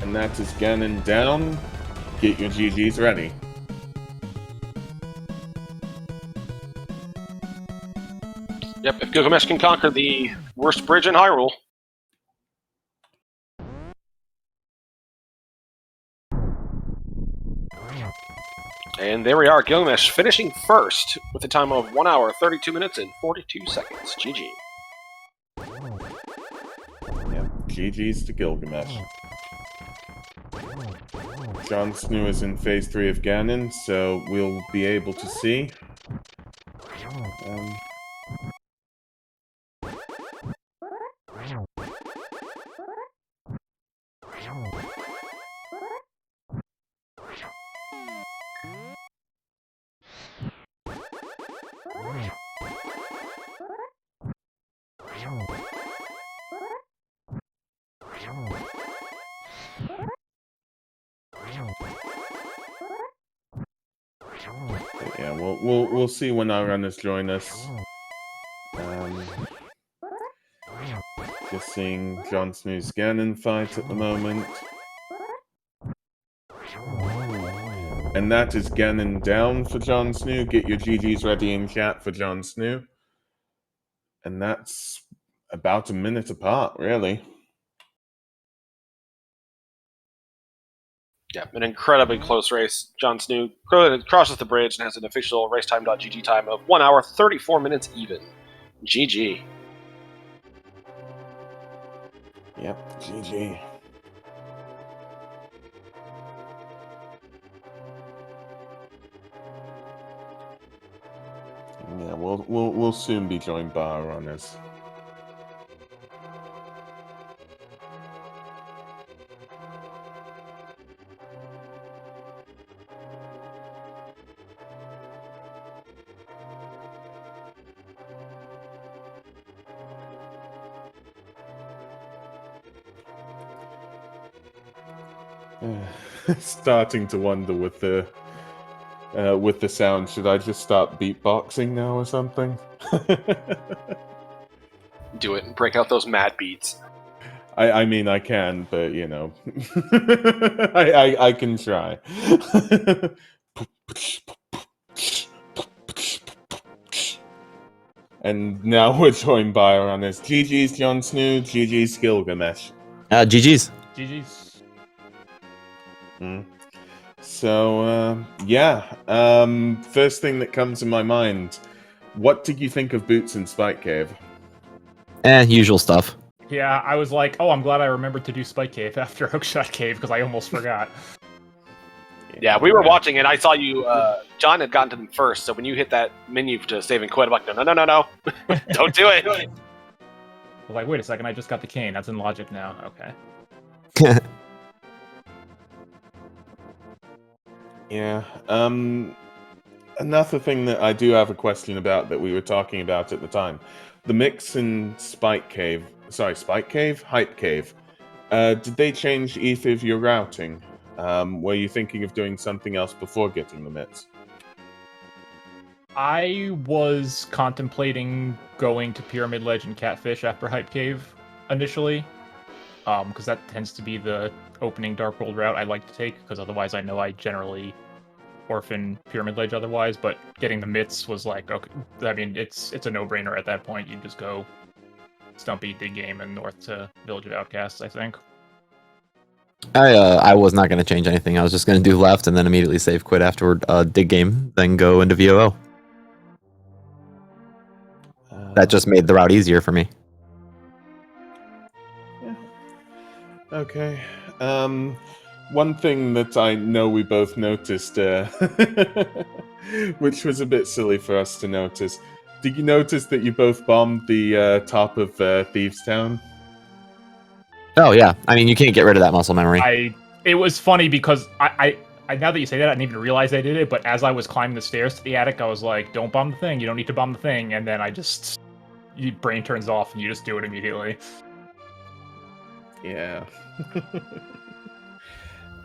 A: And that is Ganon down. Get your GGs ready.
B: Yep, if Gylgamesh can conquer the worst bridge in Hyrule. And there we are, Gylgamesh finishing first with a time of 1 hour, 32 minutes, and 42 seconds. GG.
A: Yep, GG's to Gylgamesh. Jon Snuu is in Phase 3 of Ganon, so we'll be able to see. But yeah, we'll see when our runners join us. Just seeing Jon Snoo's Ganon fight at the moment. And that is Ganon down for Jon Snuu. Get your GGs ready in chat for Jon Snuu. And that's about a minute apart, really.
B: Yeah, an incredibly close race. Jon Snuu crosses the bridge and has an official racetime.gg time of 1 hour, 34 minutes even. GG.
A: Yep, GG. Yeah, we'll soon be joined by our runners. Starting to wonder with the sound, should I just start beatboxing now or something?
B: Do it and break out those mad beats.
A: I mean, I can, but you know, I can try. And now we're joined by our runners. GG's Jon Snuu, GG's Gylgamesh.
C: GG's.
D: GG's.
A: So, yeah. First thing that comes to my mind, what did you think of Boots in Spike Cave?
C: Usual stuff.
D: Yeah, I was like, oh, I'm glad I remembered to do Spike Cave after Hookshot Cave, because I almost forgot.
B: Yeah, we were watching and I saw you, John had gotten to them first, so when you hit that menu to save and quit, I'm like, no, don't do it.
D: I was like, wait a second, I just got the cane. That's in logic now. Okay.
A: Yeah. Another thing that I do have a question about that we were talking about at the time. The mix in Hype Cave. Did they change either of your routing? Were you thinking of doing something else before getting the mitts?
D: I was contemplating going to Pyramid Ledge and Catfish after Hype Cave initially, because that tends to be the opening Dark World route I like to take, because otherwise I know I generally orphan Pyramid Ledge otherwise, but getting the mitts was like, okay, I mean, it's a no-brainer at that point. You just go Stumpy, Dig Game, and north to Village of Outcasts, I think.
C: I was not going to change anything. I was just going to do left and then immediately save quit afterward, dig game, then go into VOO. That just made the route easier for me.
A: Yeah. Okay. One thing that I know we both noticed, which was a bit silly for us to notice. Did you notice that you both bombed the top of Thieves Town?
C: Oh, yeah. I mean, you can't get rid of that muscle memory.
D: It was funny because I now that you say that, I didn't even realize I did it, but as I was climbing the stairs to the attic, I was like, don't bomb the thing, you don't need to bomb the thing, and then your brain turns off and you just do it immediately.
A: Yeah.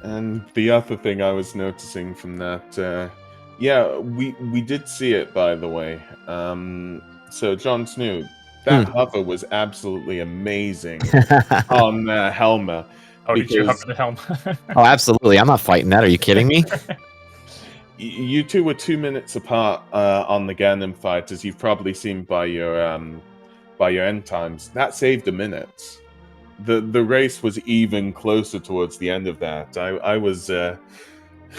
A: And the other thing I was noticing from that, yeah, we did see it, by the way. So, Jon Snuu, that hover was absolutely amazing on Helma.
D: Oh, did you
A: Because-
D: hover the helm?
C: Oh, absolutely. I'm not fighting that. Are you kidding me?
A: You two were 2 minutes apart on the Ganon fight, as you've probably seen by your end times. That saved a minute. The race was even closer towards the end of that. I was, I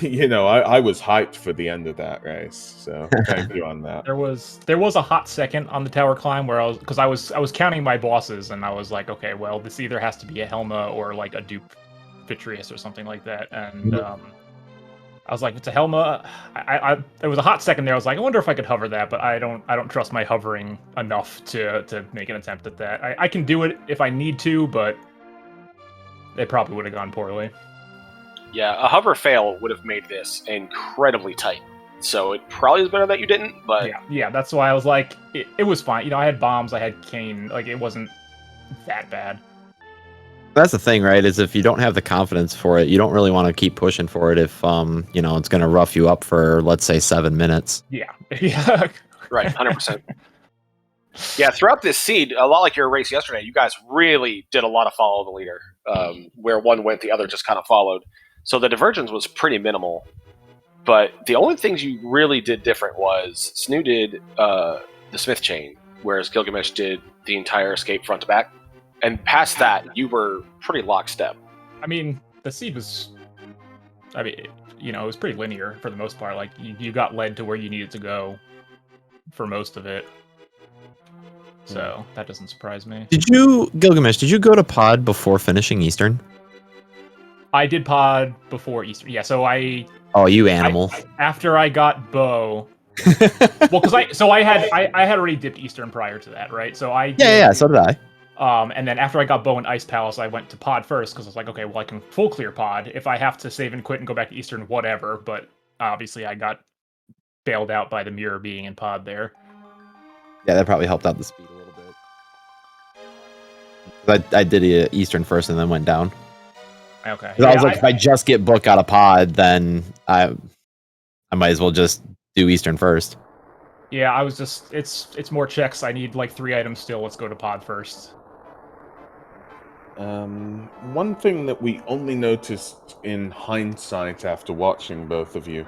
A: was hyped for the end of that race. So thank you on that.
D: There was a hot second on the tower climb where I was counting my bosses and I was like, okay, well, this either has to be a Helma or like a dupe Vitreous or something like that. And I was like, it's a Helma. There was a hot second there. I was like, I wonder if I could hover that, but I don't trust my hovering enough to make an attempt at that. I can do it if I need to, but it probably would have gone poorly.
B: Yeah, a hover fail would have made this incredibly tight. So it probably is better that you didn't, but...
D: Yeah, that's why I was like, it was fine. I had bombs, I had Kane, like, it wasn't that bad.
C: That's the thing, right? Is if you don't have the confidence for it, you don't really want to keep pushing for it if, it's going to rough you up for, let's say, 7 minutes.
D: Yeah. Yeah.
B: Right, 100%. Yeah, throughout this seed, a lot like your race yesterday, you guys really did a lot of follow the leader. Where one went, the other just kind of followed. So the divergence was pretty minimal. But the only things you really did different was Snoo did the Smith chain, whereas Gylgamesh did the entire escape front to back. And past that, you were pretty lockstep.
D: I mean, the seed was... it was pretty linear for the most part. Like, you got led to where you needed to go for most of it. So, that doesn't surprise me.
C: Gilgamesh, did you go to pod before finishing Eastern?
D: I did pod before Easter. Yeah, so
C: Oh, you animal.
D: after I got bow... well, because I had already dipped Eastern prior to that, right? So
C: Yeah, so did I.
D: And then after I got bow and Ice Palace, I went to pod first, because I was like, okay, well, I can full clear pod. If I have to save and quit and go back to Eastern, whatever. But obviously I got bailed out by the mirror being in pod there.
C: Yeah, that probably helped out the speed a little bit. I did Eastern first and then went down.
D: Okay.
C: I was like, if I just get book out of pod, then I might as well just do Eastern first.
D: Yeah, I was just... It's more checks. I need like 3 items still. Let's go to pod first.
A: One thing that we only noticed in hindsight after watching both of you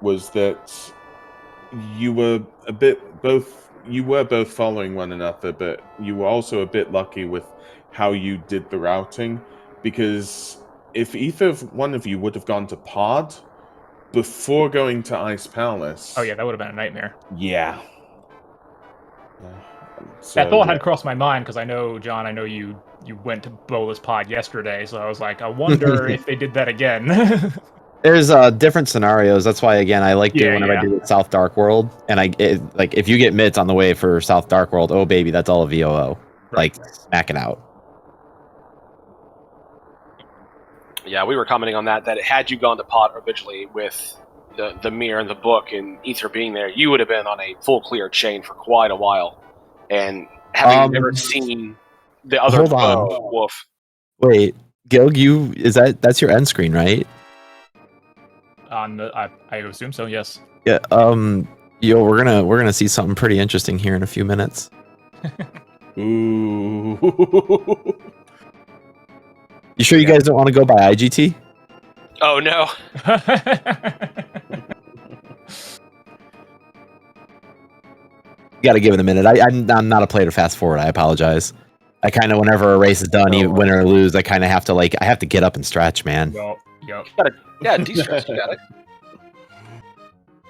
A: was that you were both following one another, but you were also a bit lucky with how you did the routing, because if either one of you would have gone to pod before going to Ice Palace...
D: Oh yeah, that would have been a nightmare.
A: Yeah.
D: That thought had crossed my mind, because I know, John, you went to bowless pod yesterday, so I was like, I wonder if they did that again.
C: There's different scenarios. That's why, again, I like doing whenever I do it South Dark World. And if you get mitts on the way for South Dark World, oh baby, that's all a VOO.
D: Right.
C: Like, smack it out.
B: Yeah, we were commenting on that had you gone to pod originally with the mirror and the book and Ether being there, you would have been on a full clear chain for quite a while. And having never seen the other
C: hold on.
B: wolf.
C: Wait, Gil, that's your end screen, right?
D: I assume so, yes.
C: Yeah, we're gonna see something pretty interesting here in a few minutes.
A: Ooh.
C: You sure you guys don't want to go by IGT?
B: Oh no.
C: You gotta give it a minute. I'm not a player to fast forward. I apologize. I kind of, whenever a race is done, you win or lose, I kind of have to I have to get up and stretch, man.
D: Yep.
B: Yeah, de-stress, you got it.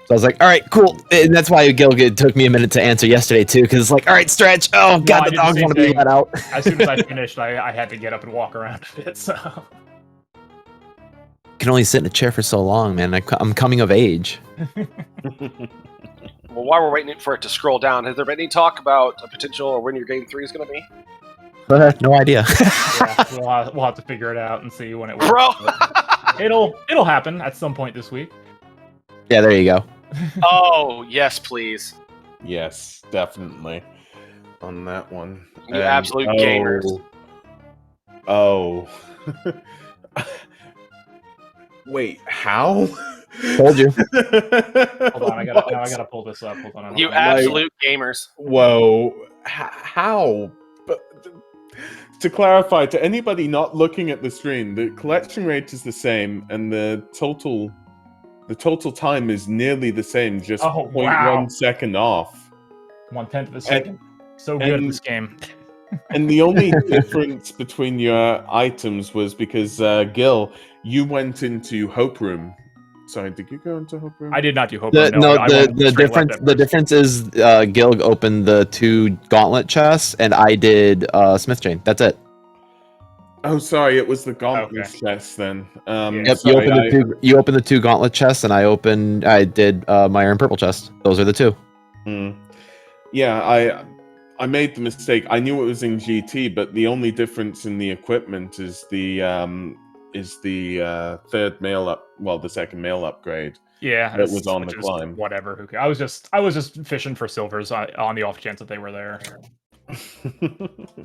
C: So I was like, all right, cool. And that's why Gil took me a minute to answer yesterday, too, because it's like, all right, stretch. Oh, God, the dogs want to be let out.
D: As soon as I finished, I had to get up and walk around a bit, so...
C: Can only sit in a chair for so long, man. I'm coming of age.
B: Well, while we're waiting for it to scroll down, has there been any talk about a potential or when your game 3 is going to be?
C: No idea.
D: Yeah, we'll have to figure it out and see when it works.
B: Bro!
D: It'll happen at some point this week.
C: Yeah, there you go.
B: Oh, yes, please.
A: Yes, definitely. On that one.
B: You absolute gamers.
A: Oh. Wait, how?
C: Told you.
D: Hold on, I gotta pull this up. Hold on.
B: You absolute gamers.
A: Whoa. How? But to clarify to anybody not looking at the screen, the collection rate is the same, and the total time is nearly the same, just
D: Oh,
A: 0.1
D: wow.
A: second off.
D: 1/10 of a second. So good at this game.
A: And the only difference between your items was because Gil, you went into Hope Room. Sorry, did you go into Hope Room?
D: I did not do Hope.
C: The,
D: No,
C: no,
D: I
C: the
D: went
C: the
D: straight left
C: difference
D: at
C: the
D: first.
C: difference is Gil opened the 2 gauntlet chests, and I did Smith chain. That's it.
A: Oh, sorry, it was the gauntlet
D: Okay.
A: chest then.
C: Yep,
A: sorry,
C: you opened the 2 gauntlet chests, and I did my iron purple chest. Those are the 2.
A: Yeah, I made the mistake. I knew it was in GT, but the only difference in the equipment is the third mail up. Well, the second mail upgrade.
D: Yeah,
A: that was on the climb.
D: Whatever. Who cares? I was just fishing for silvers on the off chance that they were there.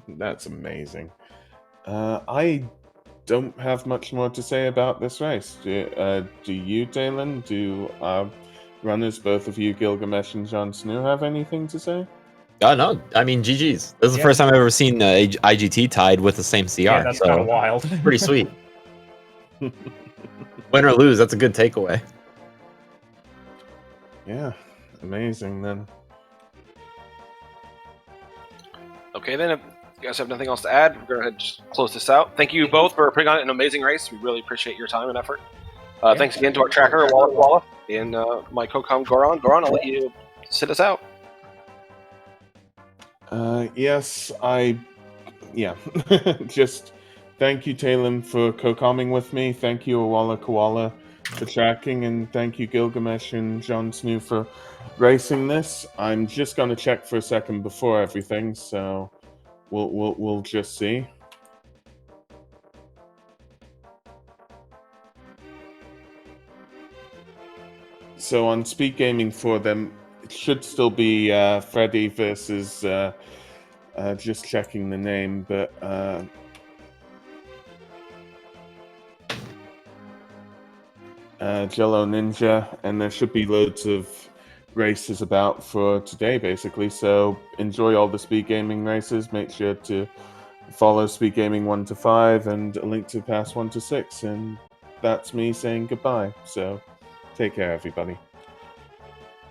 A: That's amazing. I don't have much more to say about this race. Do you, Dalen? Do runners, both of you, Gylgamesh and Jon Snuu, have anything to say?
C: No, I mean GG's. This is the first time I've ever seen IGT tied with the same CR.
D: Yeah, that's kind of wild.
C: Pretty sweet. Win or lose, that's a good takeaway.
A: Yeah, amazing then.
B: Okay, then if you guys have nothing else to add, we're going to just close this out. Thank you both for putting on an amazing race. We really appreciate your time and effort. Thanks again to our tracker, Walla, and my co-com, Goron. Goron, I'll let you sit us out.
A: Yes, just thank you, Talon, for co-comming with me. Thank you, Awala Koala, for tracking, and thank you, Gylgamesh and Jon Snuu, for racing this. I'm just gonna check for a second before everything, so we'll just see. So on SpeedGaming for them, it should still be Freddy versus. Just checking the name, but Jello Ninja, and there should be loads of races about for today, basically. So enjoy all the Speed Gaming races. Make sure to follow Speed Gaming 1 to 5 and a link to Pass 1 to 6. And that's me saying goodbye. So take care, everybody.